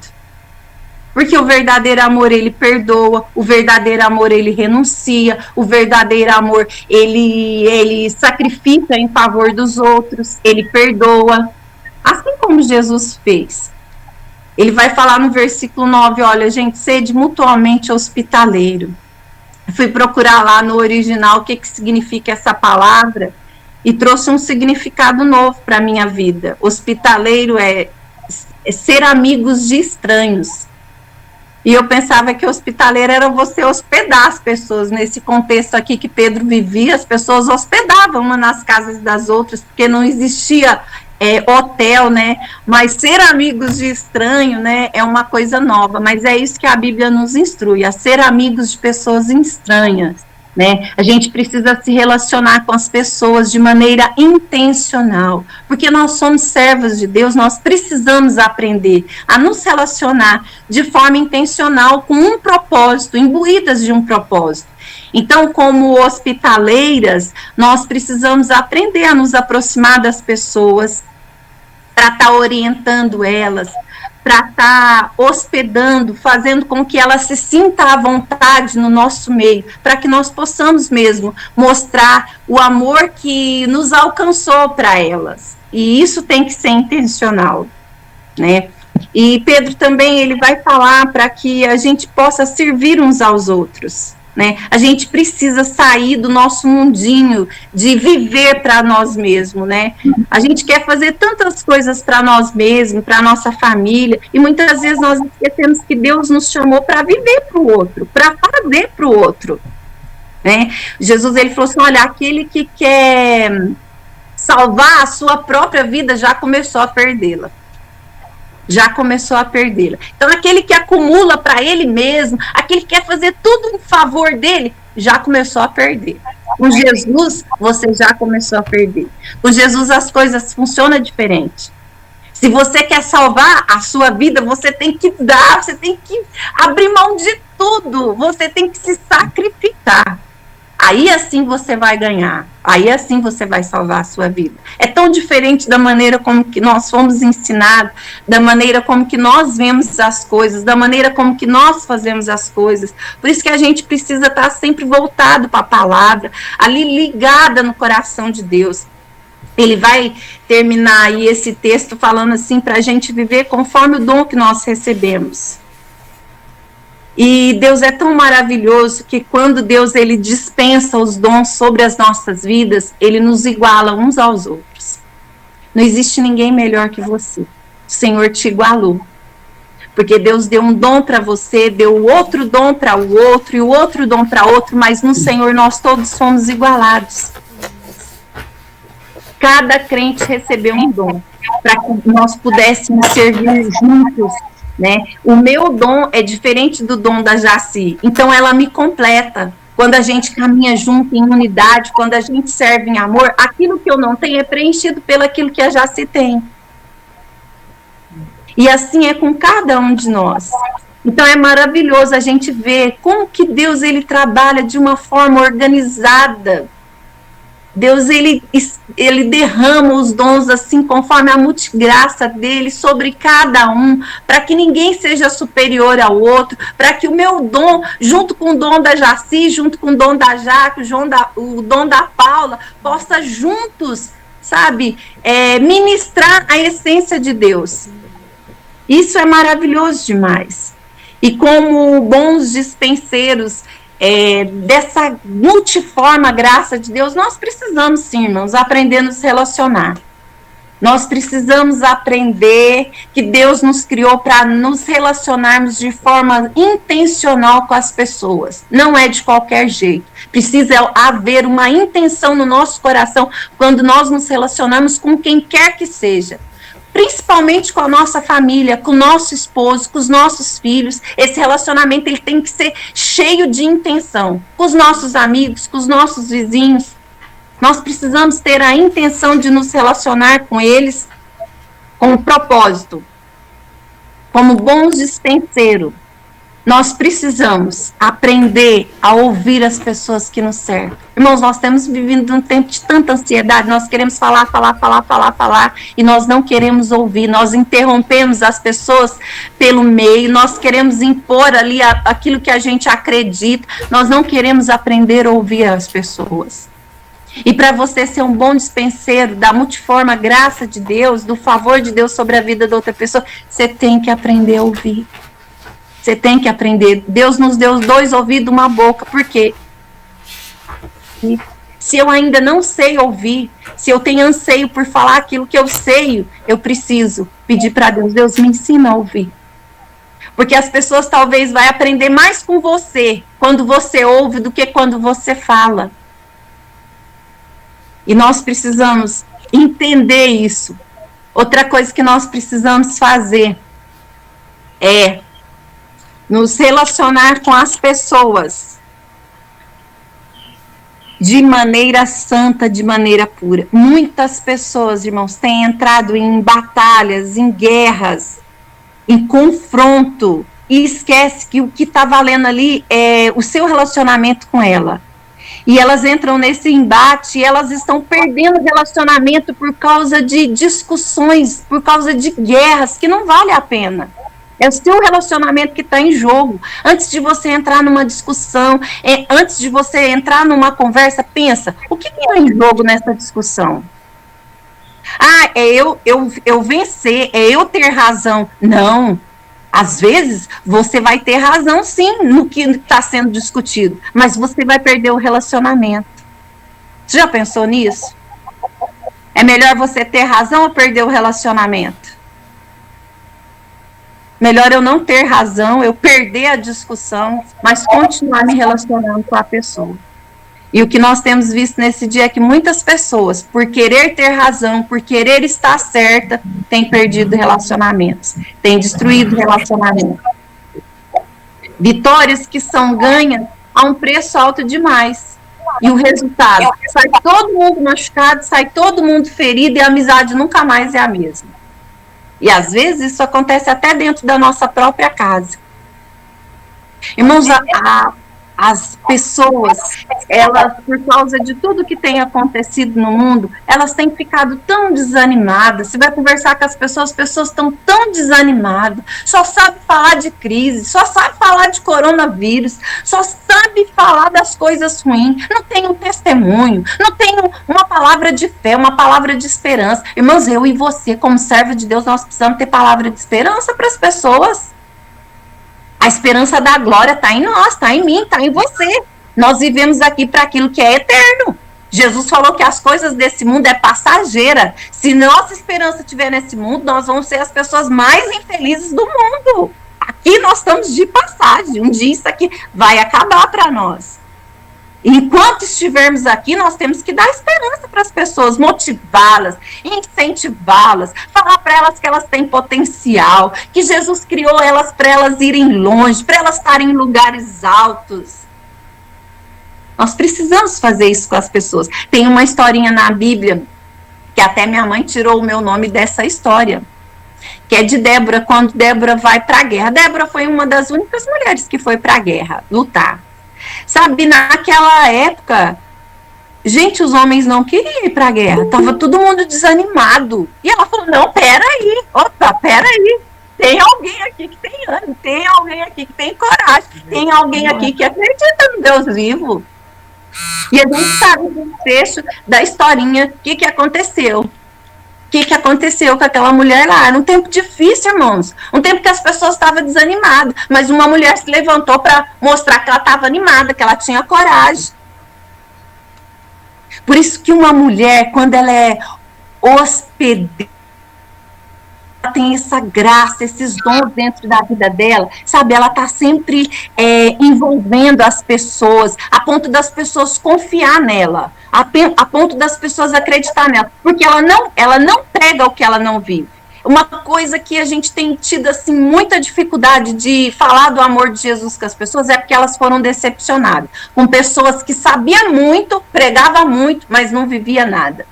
Porque o verdadeiro amor ele perdoa, o verdadeiro amor ele renuncia, o verdadeiro amor ele sacrifica em favor dos outros, ele perdoa. Assim como Jesus fez. Ele vai falar no versículo 9, olha gente, sede mutuamente hospitaleiro. Fui procurar lá no original o que significa essa palavra e trouxe um significado novo para a minha vida. Hospitaleiro é ser amigos de estranhos. E eu pensava que hospitaleiro era você hospedar as pessoas. Nesse contexto aqui que Pedro vivia, as pessoas hospedavam uma nas casas das outras, porque não existia hotel, né? Mas ser amigos de estranho, né, é uma coisa nova. Mas é isso que a Bíblia nos instrui, a ser amigos de pessoas estranhas, né? A gente precisa se relacionar com as pessoas de maneira intencional, porque nós somos servos de Deus, nós precisamos aprender a nos relacionar de forma intencional com um propósito, imbuídas de um propósito. Então, como hospitaleiras, nós precisamos aprender a nos aproximar das pessoas, para estar orientando elas, para estar hospedando, fazendo com que elas se sintam à vontade no nosso meio, para que nós possamos mesmo mostrar o amor que nos alcançou para elas. E isso tem que ser intencional, né? E Pedro também, ele vai falar para que a gente possa servir uns aos outros, né? A gente precisa sair do nosso mundinho de viver para nós mesmos, né? A gente quer fazer tantas coisas para nós mesmos, para nossa família, e muitas vezes nós esquecemos que Deus nos chamou para viver para o outro, para fazer para o outro, né? Jesus, ele falou assim, olha, aquele que quer salvar a sua própria vida já começou a perdê-la. Já começou a perdê-la. Então, aquele que acumula para ele mesmo, aquele que quer fazer tudo em favor dele, já começou a perder. Com Jesus, você já começou a perder. Com Jesus, as coisas funcionam diferente. Se você quer salvar a sua vida, você tem que dar, você tem que abrir mão de tudo, você tem que se sacrificar. Aí assim você vai ganhar, aí assim você vai salvar a sua vida. É tão diferente da maneira como que nós fomos ensinados, da maneira como que nós vemos as coisas, da maneira como que nós fazemos as coisas. Por isso que a gente precisa estar sempre voltado para a palavra, ali ligada no coração de Deus. Ele vai terminar aí esse texto falando assim para a gente viver conforme o dom que nós recebemos. E Deus é tão maravilhoso que quando Deus ele dispensa os dons sobre as nossas vidas, ele nos iguala uns aos outros. Não existe ninguém melhor que você. O Senhor te igualou. Porque Deus deu um dom para você, deu outro dom para o outro e o outro dom para outro, mas no Senhor nós todos somos igualados. Cada crente recebeu um dom para que nós pudéssemos servir juntos, né? O meu dom é diferente do dom da Jaci, então ela me completa. Quando a gente caminha junto em unidade, quando a gente serve em amor, aquilo que eu não tenho é preenchido pelo aquilo que a Jaci tem. E assim é com cada um de nós. Então é maravilhoso a gente ver como que Deus ele trabalha de uma forma organizada. Deus, ele derrama os dons assim, conforme a multigraça dele sobre cada um, para que ninguém seja superior ao outro, para que o meu dom, junto com o dom da Jaci, junto com o dom da Jaque, o dom da Paula, possa juntos, sabe, ministrar a essência de Deus. Isso é maravilhoso demais. E como bons dispenseiros dessa multiforme graça de Deus, nós precisamos, sim, irmãos, aprender a nos relacionar. Nós precisamos aprender que Deus nos criou para nos relacionarmos de forma intencional com as pessoas. Não é de qualquer jeito. Precisa haver uma intenção no nosso coração quando nós nos relacionamos com quem quer que seja. Principalmente com a nossa família, com o nosso esposo, com os nossos filhos. Esse relacionamento ele tem que ser cheio de intenção. Com os nossos amigos, com os nossos vizinhos. Nós precisamos ter a intenção de nos relacionar com eles com um propósito. Como bons dispenseiros, nós precisamos aprender a ouvir as pessoas que nos cercam. Irmãos, nós estamos vivendo um tempo de tanta ansiedade, nós queremos falar, e nós não queremos ouvir, nós interrompemos as pessoas pelo meio, nós queremos impor ali aquilo que a gente acredita, nós não queremos aprender a ouvir as pessoas. E para você ser um bom dispenseiro da multiforme graça de Deus, do favor de Deus sobre a vida da outra pessoa, você tem que aprender a ouvir. Você tem que aprender. Deus nos deu 2 ouvidos, 1 boca. Por quê? Se eu ainda não sei ouvir, se eu tenho anseio por falar aquilo que eu sei, eu preciso pedir para Deus, Deus me ensina a ouvir. Porque as pessoas talvez vão aprender mais com você quando você ouve do que quando você fala. E nós precisamos entender isso. Outra coisa que nós precisamos fazer é nos relacionar com as pessoas de maneira santa, de maneira pura. Muitas pessoas, irmãos, têm entrado em batalhas, em guerras, em confronto, e esquece que o que está valendo ali é o seu relacionamento com ela. E elas entram nesse embate e elas estão perdendo relacionamento por causa de discussões, por causa de guerras, que não vale a pena. É o seu relacionamento que está em jogo. Antes de você entrar numa discussão, antes de você entrar numa conversa, pensa, o que está em jogo nessa discussão? Ah, é eu vencer, é eu ter razão. Não. Às vezes, você vai ter razão, sim, no que está sendo discutido, mas você vai perder o relacionamento. Você já pensou nisso? É melhor você ter razão ou perder o relacionamento? Melhor eu não ter razão, eu perder a discussão, mas continuar me relacionando com a pessoa. E o que nós temos visto nesse dia é que muitas pessoas, por querer ter razão, por querer estar certa, têm perdido relacionamentos, têm destruído relacionamentos. Vitórias que são ganhas a um preço alto demais. E o resultado, sai todo mundo machucado, sai todo mundo ferido e a amizade nunca mais é a mesma. E às vezes isso acontece até dentro da nossa própria casa. Irmãos, as pessoas, elas, por causa de tudo que tem acontecido no mundo, elas têm ficado tão desanimadas. Você vai conversar com as pessoas estão tão desanimadas, só sabe falar de crise, só sabe falar de coronavírus, só sabe falar das coisas ruins, não tem um testemunho, não tem uma palavra de fé, uma palavra de esperança. Irmãos, eu e você, como servo de Deus, nós precisamos ter palavra de esperança para as pessoas. A esperança da glória está em nós, está em mim, está em você. Nós vivemos aqui para aquilo que é eterno. Jesus falou que as coisas desse mundo é passageira. Se nossa esperança estiver nesse mundo, nós vamos ser as pessoas mais infelizes do mundo. Aqui nós estamos de passagem. Um dia isso aqui vai acabar para nós. Enquanto estivermos aqui, nós temos que dar esperança para as pessoas, motivá-las, incentivá-las, falar para elas que elas têm potencial, que Jesus criou elas para elas irem longe, para elas estarem em lugares altos. Nós precisamos fazer isso com as pessoas. Tem uma historinha na Bíblia, que até minha mãe tirou o meu nome dessa história, que é de Débora, quando Débora vai para a guerra. Débora foi uma das únicas mulheres que foi para a guerra, lutar. Sabe, naquela época, Gente, os homens não queriam ir para a guerra, tava todo mundo desanimado. E ela falou, não, peraí, tem alguém aqui que tem ânimo, tem alguém aqui que tem coragem, tem alguém aqui que acredita no Deus vivo. E a gente sabe do trecho da historinha, o que aconteceu. O que aconteceu com aquela mulher lá? Era um tempo difícil, irmãos. Um tempo que as pessoas estavam desanimadas. Mas uma mulher se levantou para mostrar que ela estava animada, que ela tinha coragem. Por isso que uma mulher, quando ela é hospedeira, ela tem essa graça, esses dons dentro da vida dela, sabe? Ela está sempre envolvendo as pessoas, a ponto das pessoas confiar nela, a ponto das pessoas acreditar nela, porque ela não prega o que ela não vive. Uma coisa que a gente tem tido assim, muita dificuldade de falar do amor de Jesus com as pessoas é porque elas foram decepcionadas, com pessoas que sabiam muito, pregavam muito, mas não vivia nada.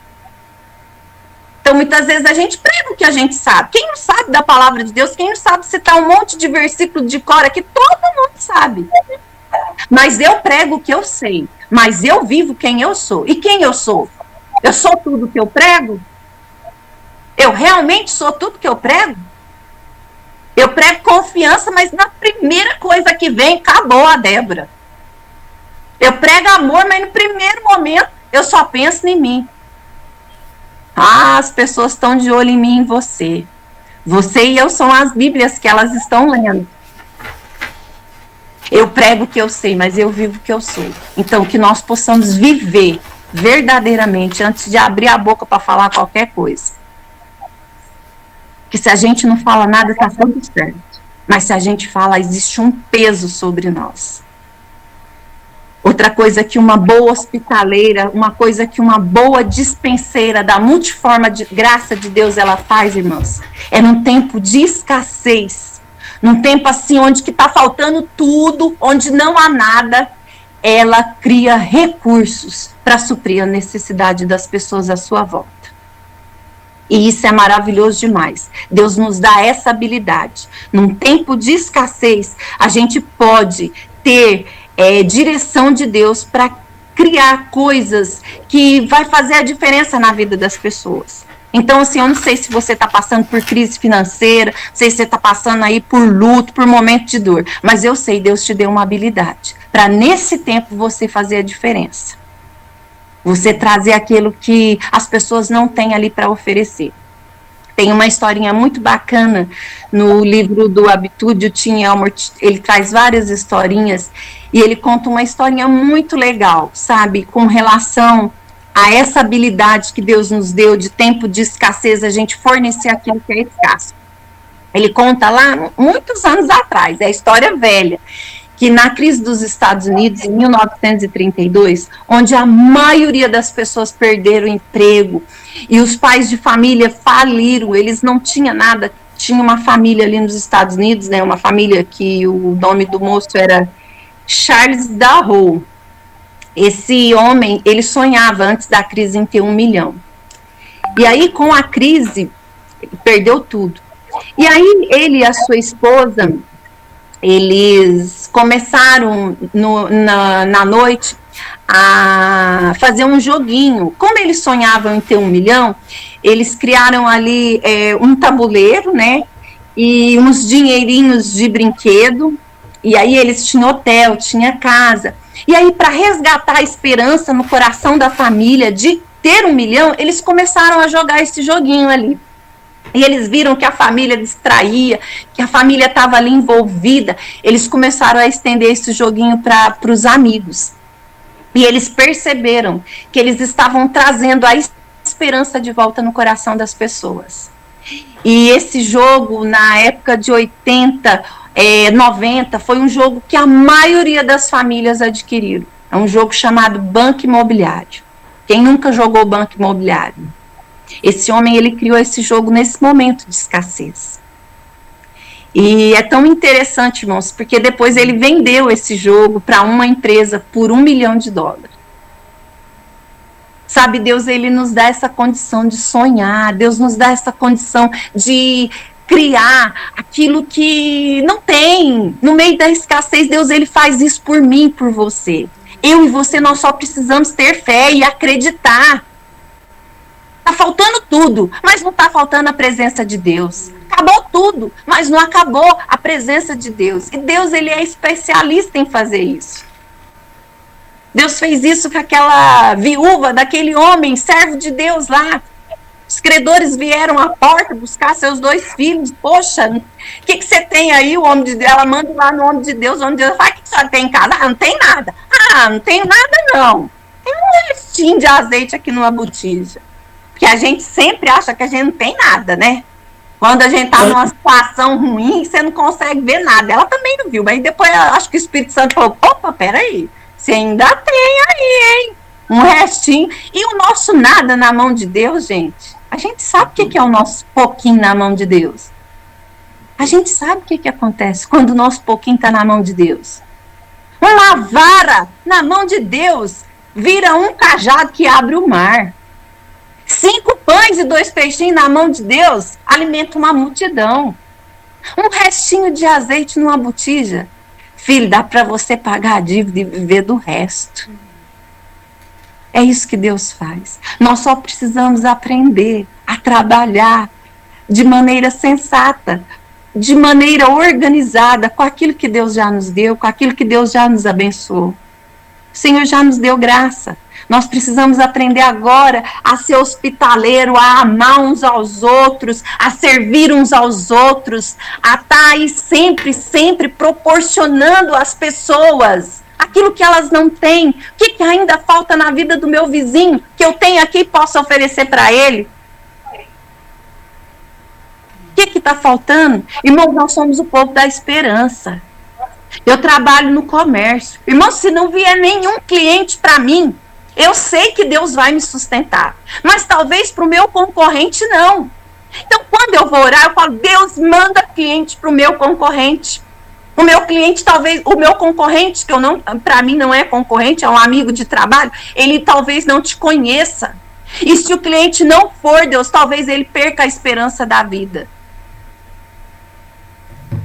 Então, muitas vezes a gente prega o que a gente sabe. Quem não sabe da palavra de Deus, quem não sabe citar um monte de versículo de cor aqui, todo mundo sabe. Mas eu prego o que eu sei. Mas eu vivo quem eu sou. E quem eu sou? Eu sou tudo que eu prego? Eu realmente sou tudo que eu prego? Eu prego confiança, mas na primeira coisa que vem, acabou a Débora. Eu prego amor, mas no primeiro momento eu só penso em mim. As pessoas estão de olho em mim e em você. Você e eu são as Bíblias que elas estão lendo. Eu prego o que eu sei, mas eu vivo o que eu sou. Então, que nós possamos viver verdadeiramente antes de abrir a boca para falar qualquer coisa. Que se a gente não fala nada, está tudo certo. Mas se a gente fala, existe um peso sobre nós. Outra coisa que uma boa hospitaleira, uma coisa que uma boa dispenseira da multiforme de graça de Deus ela faz, irmãos, é num tempo de escassez, num tempo assim onde que está faltando tudo, onde não há nada, ela cria recursos para suprir a necessidade das pessoas à sua volta. E isso é maravilhoso demais. Deus nos dá essa habilidade. Num tempo de escassez, a gente pode ter direção de Deus para criar coisas que vai fazer a diferença na vida das pessoas. Então, assim, eu não sei se você está passando por crise financeira, não sei se você está passando aí por luto, por momento de dor, mas eu sei, Deus te deu uma habilidade para nesse tempo você fazer a diferença. Você trazer aquilo que as pessoas não têm ali para oferecer. Tem uma historinha muito bacana no livro do Habitude, o Tim Elmer, ele traz várias historinhas, e ele conta uma historinha muito legal, sabe, com relação a essa habilidade que Deus nos deu de tempo de escassez, a gente fornecer aquilo que é escasso. Ele conta lá, muitos anos atrás, é a história velha, que na crise dos Estados Unidos, em 1932, onde a maioria das pessoas perderam o emprego, e os pais de família faliram, eles não tinham nada, tinha uma família ali nos Estados Unidos, né, uma família que o nome do moço era Charles Darrow. Esse homem, ele sonhava antes da crise em ter 1 milhão. E aí, com a crise, ele perdeu tudo. E aí, ele e a sua esposa, eles começaram na noite a fazer um joguinho. Como eles sonhavam em ter 1 milhão, eles criaram ali um tabuleiro, né, e uns dinheirinhos de brinquedo, e aí eles tinham hotel, tinha casa, e aí para resgatar a esperança no coração da família de ter 1 milhão, eles começaram a jogar esse joguinho ali. E eles viram que a família distraía, que a família estava ali envolvida. Eles começaram a estender esse joguinho para os amigos. E eles perceberam que eles estavam trazendo a esperança de volta no coração das pessoas. E esse jogo, na época de 80, 90, foi um jogo que a maioria das famílias adquiriram. É um jogo chamado Banco Imobiliário. Quem nunca jogou Banco Imobiliário? Esse homem, ele criou esse jogo nesse momento de escassez. E é tão interessante, irmãos, porque depois ele vendeu esse jogo para uma empresa por $1 milhão. Sabe, Deus, ele nos dá essa condição de sonhar, Deus nos dá essa condição de criar aquilo que não tem. No meio da escassez, Deus, ele faz isso por mim, por você. Eu e você, nós só precisamos ter fé e acreditar. Tá faltando tudo, mas não tá faltando a presença de Deus. Acabou tudo, mas não acabou a presença de Deus. E Deus, ele é especialista em fazer isso. Deus fez isso com aquela viúva daquele homem, servo de Deus lá. Os credores vieram à porta buscar seus 2 filhos. Poxa, o que você tem aí? O homem de Deus, ela manda lá no nome de Deus. O homem de Deus fala: o que a senhora tem em casa? Ah, não tem nada. Ah, não tenho nada não. Tem um restinho de azeite aqui numa botija. Porque a gente sempre acha que a gente não tem nada, né? Quando a gente tá numa situação ruim, você não consegue ver nada. Ela também não viu, mas depois acho que o Espírito Santo falou: opa, peraí, você ainda tem aí, hein? Um restinho. E o nosso nada na mão de Deus, gente, a gente sabe o que é o nosso pouquinho na mão de Deus. A gente sabe o que acontece quando o nosso pouquinho está na mão de Deus. Uma vara na mão de Deus vira um cajado que abre o mar. 5 pães e 2 peixinhos na mão de Deus alimenta uma multidão. Um restinho de azeite numa botija, filho, dá para você pagar a dívida e viver do resto. É isso que Deus faz. Nós só precisamos aprender a trabalhar de maneira sensata, de maneira organizada, com aquilo que Deus já nos deu, com aquilo que Deus já nos abençoou. O Senhor já nos deu graça. Nós precisamos aprender agora a ser hospitaleiro, a amar uns aos outros, a servir uns aos outros, a estar aí sempre, sempre proporcionando às pessoas aquilo que elas não têm. O que ainda falta na vida do meu vizinho que eu tenho aqui e posso oferecer para ele? O que está faltando? Irmãos, nós somos o povo da esperança. Eu trabalho no comércio. Irmão, se não vier nenhum cliente para mim, eu sei que Deus vai me sustentar. Mas talvez para o meu concorrente não. Então, quando eu vou orar, eu falo: Deus, manda cliente para o meu concorrente. O meu cliente, talvez, o meu concorrente, que eu não, para mim não é concorrente, é um amigo de trabalho, ele talvez não te conheça. E se o cliente não for Deus, talvez ele perca a esperança da vida.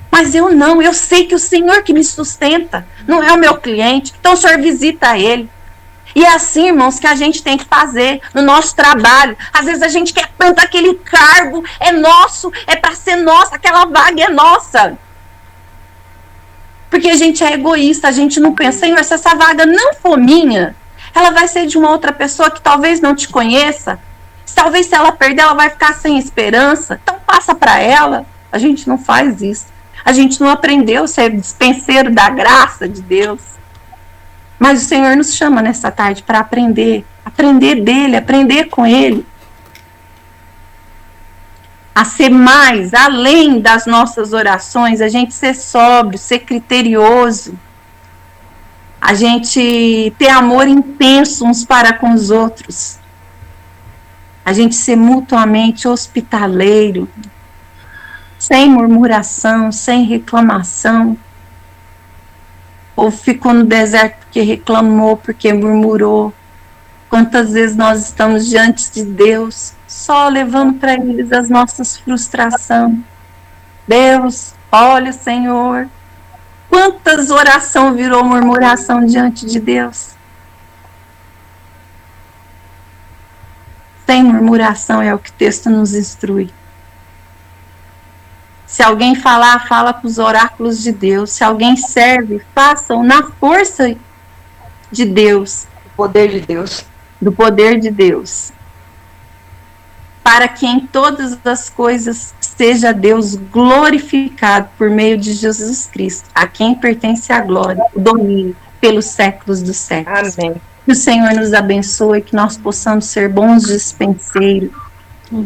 Mas eu não, eu sei que o Senhor que me sustenta, não é o meu cliente, então o Senhor visita ele. E é assim, irmãos, que a gente tem que fazer no nosso trabalho. Às vezes a gente quer tanto aquele cargo, é nosso, é para ser nosso, aquela vaga é nossa. Porque a gente é egoísta, a gente não pensa: Senhor, se essa vaga não for minha, ela vai ser de uma outra pessoa que talvez não te conheça. Talvez se ela perder, ela vai ficar sem esperança. Então passa para ela. A gente não faz isso. A gente não aprendeu a ser dispenseiro da graça de Deus. Mas o Senhor nos chama nessa tarde para aprender dele, aprender com ele. A ser mais, além das nossas orações, a gente ser sóbrio, ser criterioso, a gente ter amor intenso uns para com os outros, a gente ser mutuamente hospitaleiro, sem murmuração, sem reclamação. Ou ficou no deserto porque reclamou, porque murmurou. Quantas vezes nós estamos diante de Deus, só levando para eles as nossas frustrações. Deus, olha, Senhor, quantas orações virou murmuração diante de Deus? Sem murmuração é o que o texto nos instrui. Se alguém falar, fala com os oráculos de Deus. Se alguém serve, façam na força de Deus. O poder de Deus. Do poder de Deus. Para que em todas as coisas seja Deus glorificado por meio de Jesus Cristo, a quem pertence a glória, o domínio pelos séculos dos séculos. Amém. Que o Senhor nos abençoe, que nós possamos ser bons dispenseiros.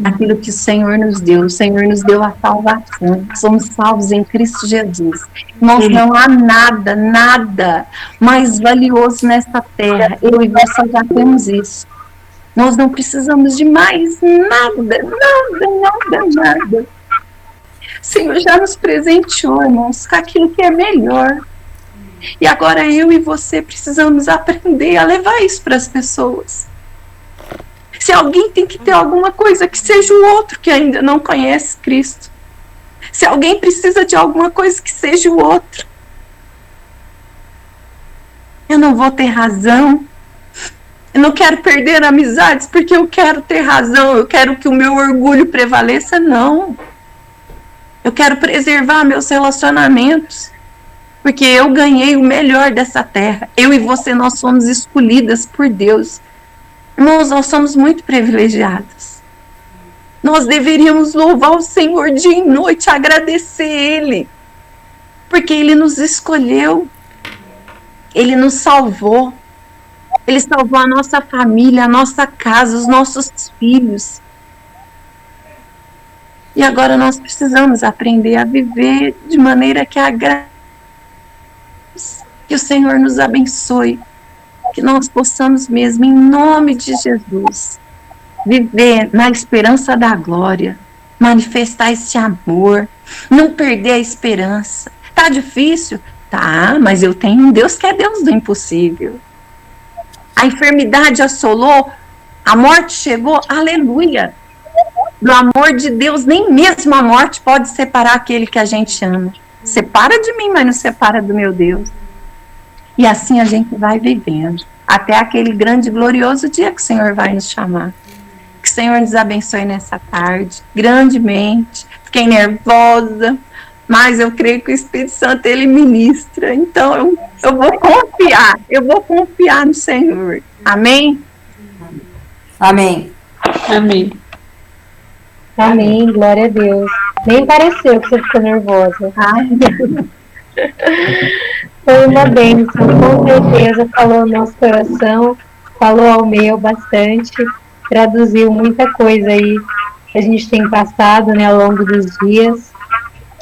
Aquilo que o Senhor nos deu. O Senhor nos deu a salvação. Somos salvos em Cristo Jesus. Irmãos, não há nada, nada mais valioso nesta terra. Eu e você já temos isso. Nós não precisamos de mais nada, nada. O Senhor já nos presenteou, irmãos, com aquilo que é melhor. E agora eu e você precisamos aprender a levar isso para as pessoas. Se alguém tem que ter alguma coisa, que seja o outro que ainda não conhece Cristo. Se alguém precisa de alguma coisa, que seja o outro. eu não vou ter razão. Eu não quero perder amizades porque eu quero ter razão, eu quero que o meu orgulho prevaleça, não. Eu quero preservar meus relacionamentos, porque eu ganhei o melhor dessa terra. Eu e você, nós somos escolhidas por Deus. Irmãos, nós somos muito privilegiadas. Nós deveríamos louvar o Senhor dia e noite, agradecer Ele, porque Ele nos escolheu, Ele nos salvou. Ele salvou a nossa família, a nossa casa, os nossos filhos. E agora nós precisamos aprender a viver de maneira que agrade. Que o Senhor nos abençoe. Que nós possamos mesmo, em nome de Jesus, viver na esperança da glória. Manifestar esse amor. Não perder a esperança. Tá difícil? Tá, mas eu tenho um Deus que é Deus do impossível. A enfermidade assolou, a morte chegou, aleluia. Do amor de Deus, nem mesmo a morte pode separar aquele que a gente ama. Separa de mim, mas não separa do meu Deus. E assim a gente vai vivendo, até aquele grande e glorioso dia que o Senhor vai nos chamar. Que o Senhor nos abençoe nessa tarde, grandemente. Fiquei nervosa, mas eu creio que o Espírito Santo, ele ministra. Então, eu vou confiar no Senhor. Amém? Amém. Amém. Amém, glória a Deus. Nem pareceu que você ficou nervosa. Ai, Foi uma bênção, com certeza. Falou ao nosso coração, falou ao meu bastante, traduziu muita coisa aí que a gente tem passado, né, ao longo dos dias.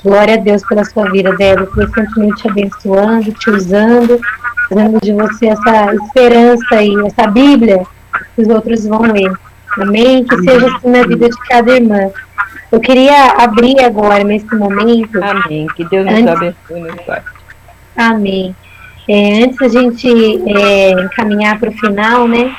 Glória a Deus pela sua vida, Débora, que Deus continue te abençoando, te usando, fazendo de você essa esperança aí, essa Bíblia que os outros vão ler. Amém? Que seja assim na vida de cada irmã. Eu queria abrir agora, nesse momento... Amém. Que Deus nos abençoe nesse pai. Amém. Antes da gente encaminhar para o final, né?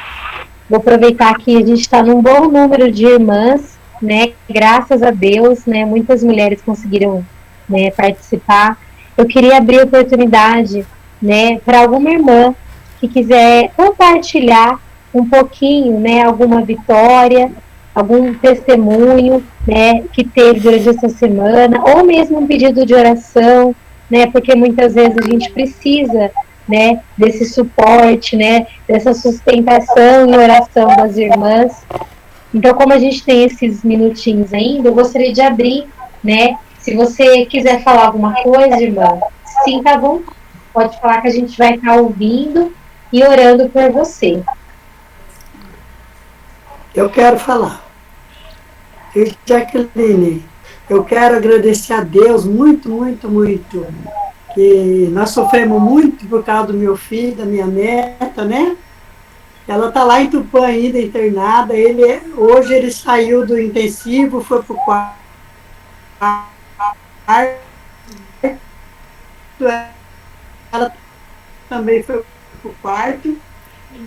Vou aproveitar que a gente está num bom número de irmãs, né? Graças a Deus, né? Muitas mulheres conseguiram, né, participar. Eu queria abrir a oportunidade, né, para alguma irmã que quiser compartilhar um pouquinho, né, alguma vitória, algum testemunho, né, que teve durante essa semana, ou mesmo um pedido de oração, né, porque muitas vezes a gente precisa, né, desse suporte, né, dessa sustentação e oração das irmãs. Então, como a gente tem esses minutinhos ainda, eu gostaria de abrir, né, se você quiser falar alguma coisa, irmã, sim, tá bom? Pode falar que a gente vai estar ouvindo e orando por você. Eu quero falar. Jacqueline, eu quero agradecer a Deus muito, muito, muito. Que nós sofremos muito por causa do meu filho, da minha neta, né? Ela está lá em Tupã ainda, internada. Hoje ele saiu do intensivo, foi para o quarto. Ela também foi para o quarto.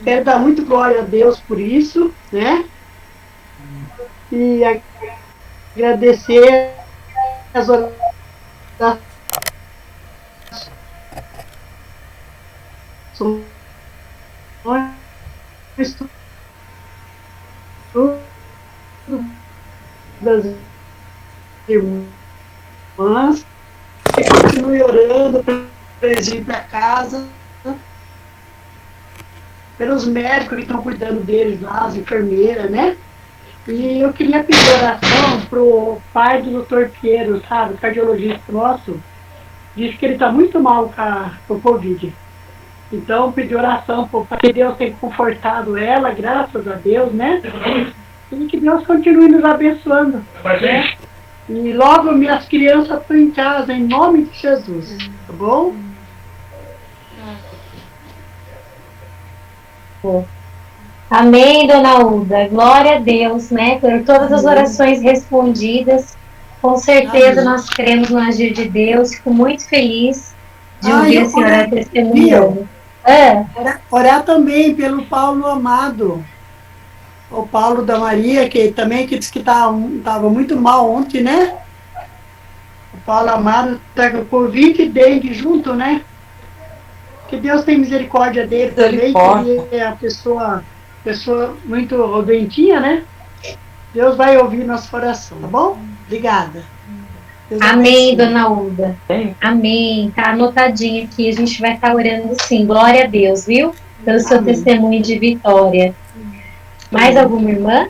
Quero dar muito glória a Deus por isso, né? E agradecer as orações das irmãs, que continue orando para eles irem para casa, pelos médicos que estão cuidando deles lá, as enfermeiras, né? E eu queria pedir oração pro pai do doutor Piero, sabe, o cardiologista nosso, disse que ele está muito mal com o Covid. Então, pedir oração para que Deus tenha confortado ela, graças a Deus, né? E que Deus continue nos abençoando, né? E logo minhas crianças estão em casa, em nome de Jesus, tá bom? Amém, dona Uda. Glória a Deus, né? Por todas as orações respondidas. Com certeza nós cremos no agir de Deus. Fico muito feliz de ouvir a senhora testemunhando. Orar também pelo Paulo Amado. O Paulo da Maria, que também que disse que estava muito mal ontem, né? O Paulo Amado está com Covid e dengue junto, né? Que Deus tem misericórdia dele também, que ele é a pessoa muito doentinha, né? Deus vai ouvir nosso coração, tá bom? Obrigada. Deus Amém, abençoe. dona Uda. Amém. Tá anotadinho aqui. A gente vai estar orando sim. Glória a Deus, viu? Pelo seu Amém. testemunho de vitória. Mais alguma irmã?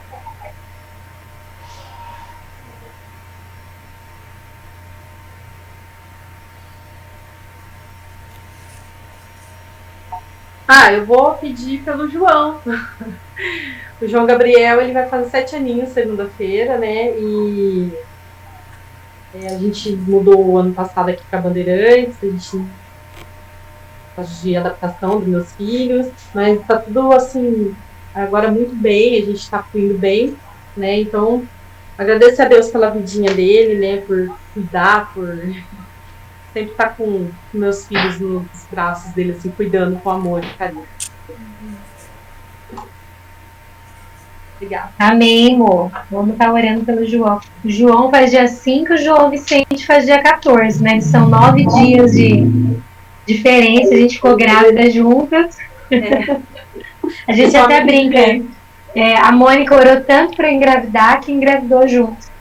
Eu vou pedir pelo João. O João Gabriel, ele vai fazer 7 aninhos segunda-feira, né? E a gente mudou o ano passado aqui para Bandeirantes, a gente faz de adaptação dos meus filhos, mas tá tudo assim, agora muito bem, a gente tá fluindo bem, né? Então, agradeço a Deus pela vidinha dele, né? Por cuidar, por sempre estar com meus filhos nos braços dele, assim, cuidando com amor e carinho. Obrigada. Amém, amor. Vamos estar orando pelo João. O João faz dia 5, o João Vicente faz dia 14, né? São 9 dias de diferença, a gente ficou grávida juntas. A gente até brinca. A Mônica orou tanto para engravidar que engravidou junto.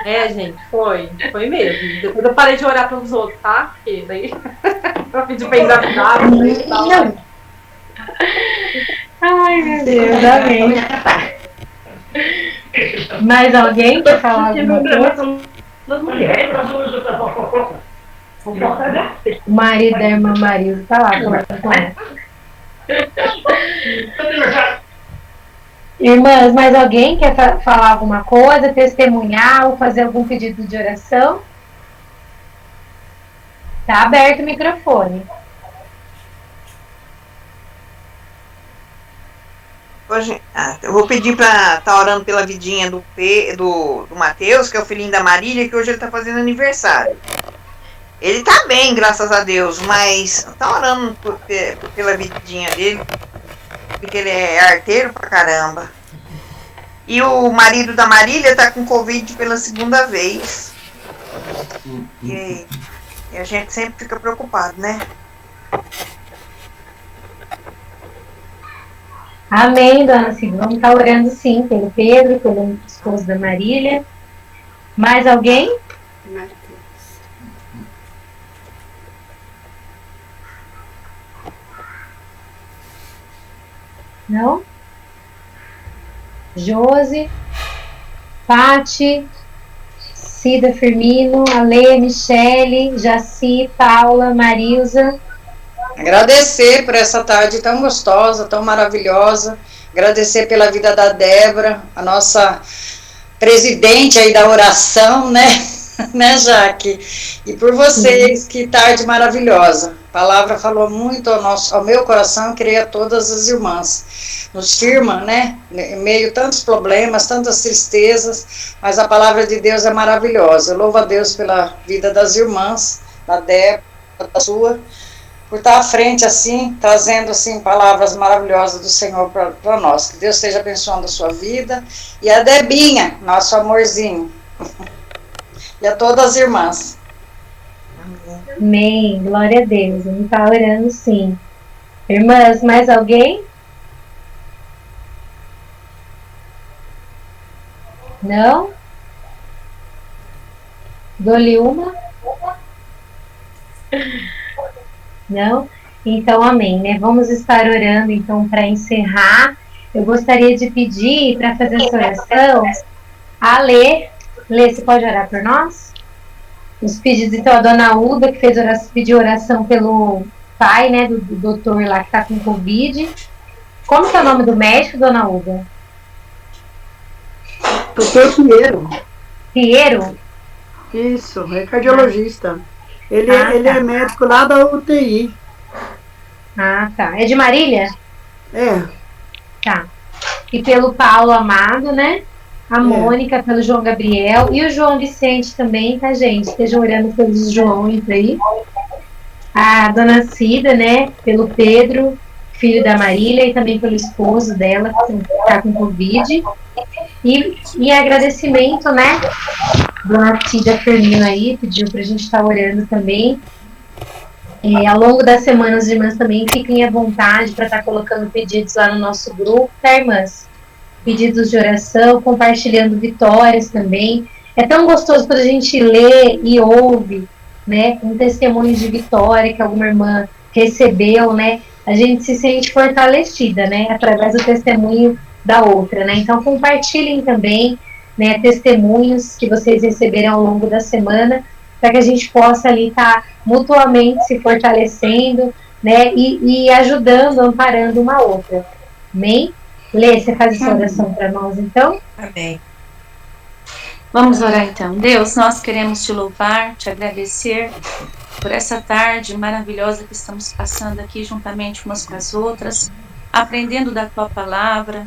Gente, foi mesmo. Depois eu parei de orar pelos outros, tá? Porque daí eu pedi pra engravidar. Ai, meu Deus, amém. Mais alguém quer falar alguma coisa? O marido da irmã Marisa tá lá falando com ela. Irmãs, mais alguém quer falar alguma coisa, testemunhar ou fazer algum pedido de oração? Tá aberto o microfone. Hoje, eu vou pedir para estar orando pela vidinha do Matheus, que é o filhinho da Marília, que hoje ele está fazendo aniversário. Ele tá bem, graças a Deus, mas tá orando pela vidinha dele, porque ele é arteiro pra caramba. E o marido da Marília tá com Covid pela 2ª vez. E a gente sempre fica preocupado, né? Amém, dona Silvia. Vamos estar orando sim pelo Pedro, pelo esposo da Marília. Mais alguém? Não? Josi, Pati, Cida Firmino, Ale, Michele, Jaci, Paula, Marilza. Agradecer por essa tarde tão gostosa, tão maravilhosa. Agradecer pela vida da Débora, a nossa presidente aí da oração, né? Né, Jaque? E por vocês, que tarde maravilhosa. A palavra falou muito ao meu coração, eu queria a todas as irmãs. Nos firma, né? Em meio a tantos problemas, tantas tristezas, mas a palavra de Deus é maravilhosa. Eu louvo a Deus pela vida das irmãs, da Débora, da sua, por estar à frente assim, trazendo assim palavras maravilhosas do Senhor para nós. Que Deus esteja abençoando a sua vida. E a Debinha, nosso amorzinho. E a todas as irmãs. Amém, glória a Deus. Vamos estar orando sim. Irmãs, mais alguém? Não? Dou-lhe uma? Não? Então, amém, né? Vamos estar orando, então, para encerrar. Eu gostaria de pedir, para fazer essa oração, a Lê. Lê, você pode orar por nós? Os pedidos, então, a dona Uda, que pediu oração pelo pai, né, do doutor lá que está com Covid. Como que é o nome do médico, dona Uda? Doutor Pinheiro. Pinheiro? Isso, é cardiologista. Ele tá. é médico lá da UTI. Ah, tá. É de Marília? É. Tá. E pelo Paulo Amado, né? A Mônica, pelo João Gabriel e o João Vicente também, tá, gente? Estejam orando pelos Joões aí. A dona Cida, né? Pelo Pedro, filho da Marília, e também pelo esposo dela, que está com Covid. E agradecimento, né? Dona Cida Firmino aí, pediu pra gente estar orando também Ao longo das semanas, as irmãs também fiquem à vontade para estar colocando pedidos lá no nosso grupo, tá, irmãs? Pedidos de oração, compartilhando vitórias também. É tão gostoso quando a gente lê e ouve, né, um testemunho de vitória que alguma irmã recebeu, né? A gente se sente fortalecida, né, através do testemunho da outra, né? Então compartilhem também, né, testemunhos que vocês receberam ao longo da semana, para que a gente possa ali estar mutuamente se fortalecendo, né, e ajudando, amparando uma outra. Amém? Lê, você faz essa oração para nós, então? Amém. Vamos orar então. Deus, nós queremos te louvar, te agradecer por essa tarde maravilhosa que estamos passando aqui juntamente umas com as outras, aprendendo da tua palavra.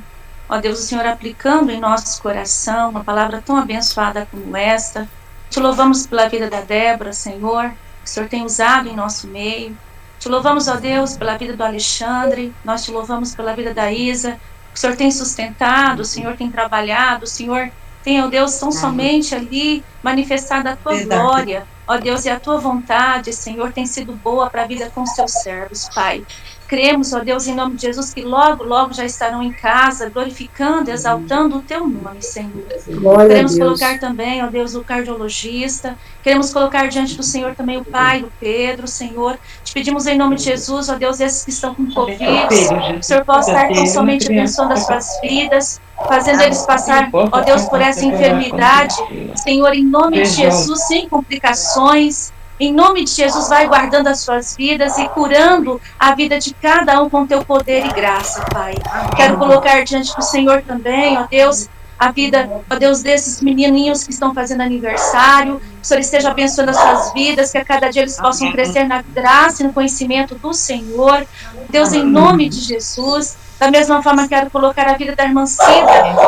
Ó Deus, o Senhor aplicando em nosso coração uma palavra tão abençoada como esta. Te louvamos pela vida da Débora, Senhor, que o Senhor tem usado em nosso meio. Te louvamos, ó Deus, pela vida do Alexandre. Nós te louvamos pela vida da Isa, que o Senhor tem sustentado, o Senhor tem trabalhado, o Senhor tem, ó Deus, tão somente ali manifestada a tua glória, ó Deus, e a tua vontade, Senhor, tem sido boa para a vida com os teus servos, Pai. Cremos, ó Deus, em nome de Jesus, que logo, logo já estarão em casa, glorificando, exaltando o teu nome, Senhor. Queremos colocar também, ó Deus, o cardiologista. Queremos colocar diante do Senhor também o pai do Pedro, Senhor. Te pedimos em nome de Jesus, ó Deus, esses que estão com Covid, que o Senhor possa estar tão somente abençoando as suas vidas, fazendo eles passar, ó Deus, por essa enfermidade, Senhor, em nome de Jesus, sem complicações. Em nome de Jesus, vai guardando as suas vidas e curando a vida de cada um com teu poder e graça, Pai. Quero colocar diante do Senhor também, ó Deus, a vida, ó Deus, desses menininhos que estão fazendo aniversário. Que o Senhor esteja abençoando as suas vidas, que a cada dia eles possam crescer na graça e no conhecimento do Senhor. Deus, em nome de Jesus. Da mesma forma, quero colocar a vida da irmã Cida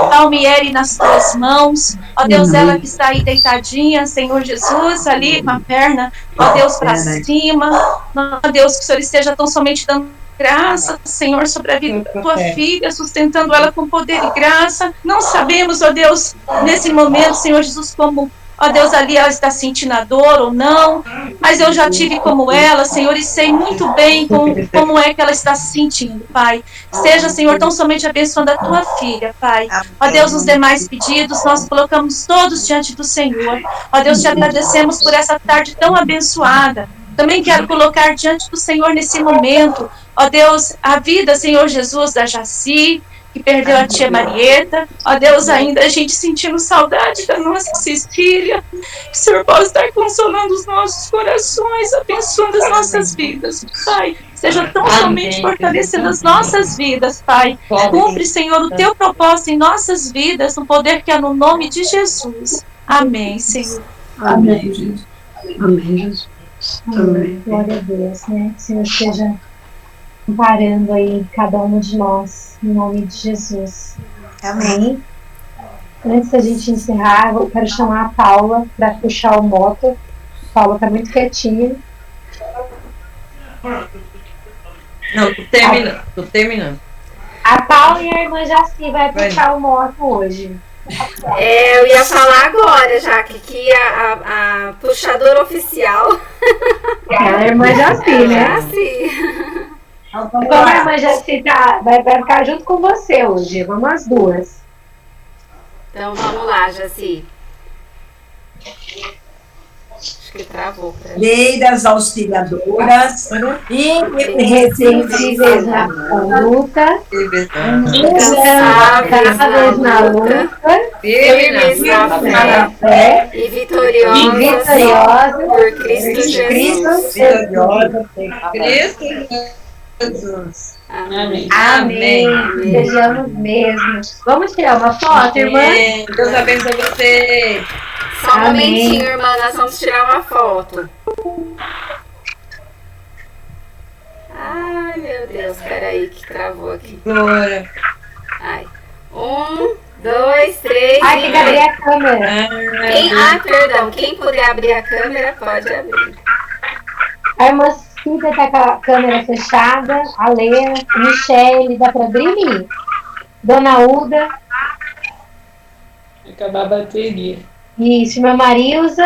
Palmieri nas tuas mãos. Ó Deus, ela que está aí deitadinha, Senhor Jesus, ali com a perna, ó Deus, para cima. Ó Deus, que o Senhor esteja tão somente dando graça, Senhor, sobre a vida da tua filha, sustentando ela com poder e graça. Não sabemos, ó Deus, nesse momento, Senhor Jesus, como, ó Deus, ali ela está sentindo a dor ou não, mas eu já tive como ela, Senhor, e sei muito bem como é que ela está se sentindo, Pai. Seja, Senhor, tão somente abençoando a tua filha, Pai. Ó Deus, os demais pedidos nós colocamos todos diante do Senhor. Ó Deus, te agradecemos por essa tarde tão abençoada. Também quero colocar diante do Senhor nesse momento, ó Deus, a vida, Senhor Jesus, da Jaci, que perdeu a tia Marieta. Ó Deus, ainda a gente sentindo saudade da nossa Cecília. Que o Senhor possa estar consolando os nossos corações, abençoando as nossas vidas, Pai. Seja tão somente fortalecendo as nossas vidas, Pai. Cumpre, Senhor, o teu propósito em nossas vidas, no poder que há no nome de Jesus. Amém, Senhor. Amém, Jesus. Amém, Jesus. Amém. Glória a Deus, né? Que o Senhor esteja amparando aí cada um de nós, em nome de Jesus. Amém. Antes da gente encerrar, eu quero chamar a Paula para puxar o moto. A Paula está muito quietinha. Não, tô terminando. A Paula e a irmã Jaci vai puxar o moto hoje. Eu ia falar agora, já que a puxadora oficial é a irmã Jaci, né? Jaci. Como a irmã Jaci vai ficar junto com você hoje, vamos as duas. Então vamos lá, Jaci. Acho que travou. Lei das auxiliadoras, irrepreensíveis na luta, incansáveis na luta, firmes na fé e vitoriosas por Cristo Jesus. Jesus. Amém. Amém. Sejamos mesmo. Vamos tirar uma foto, irmã? Deus abençoe você. Só um momentinho, irmã, nós vamos tirar uma foto. Ai, meu Deus, peraí que travou aqui. Glória. Ai. 1, 2, 3. Ai, tem que abrir a câmera. Perdão. Quem puder abrir a câmera, pode abrir. A irmã Cida tá com a câmera fechada. A Lea, Michele, dá pra abrir? Dona Uda. Acabar a bateria. Isso, irmã Marilza.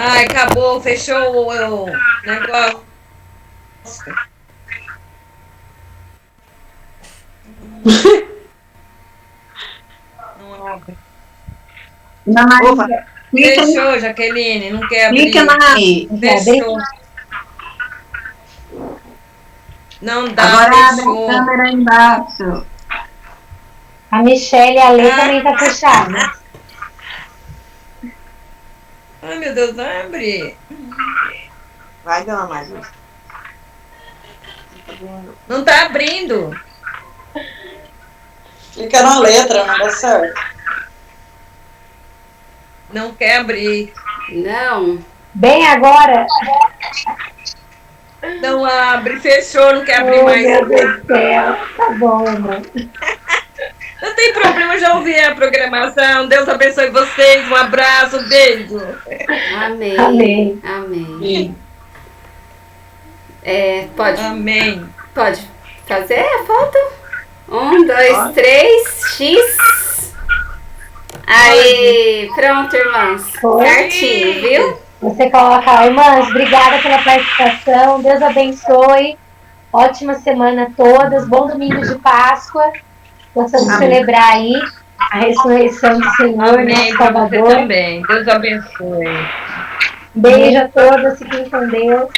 Ai, acabou, fechou o negócio. Não abre. Na Maria, clica Fechou, Jaqueline, não quer abrir. clica na. Fechou. Não dá, Agora abre a fechou. câmera aí embaixo. A Michelle e a Lê também tá fechada. Ai, meu Deus, abre. Vai, dona Maria. Não tá abrindo. Clica na letra, não dá certo. Não quer abrir. Não. Bem agora. Não abre, fechou, não quer abrir Oh, mais. meu Deus do céu. Tá bom, amor. Não tem problema, já ouvi a programação. Deus abençoe vocês. Um abraço, um beijo. Amém. Amém. Amém. Pode. Amém. Pode fazer a foto? 1, 2, 3, X. Aí, pronto, irmãs. Foi. Certinho, viu? Você coloca, irmãs, obrigada pela participação. Deus abençoe. Ótima semana a todas. Bom domingo de Páscoa. Possamos celebrar aí a ressurreição do Senhor, Amém, nosso pra você Salvador. também. Deus abençoe. Beijo a todas. Fiquem com Deus.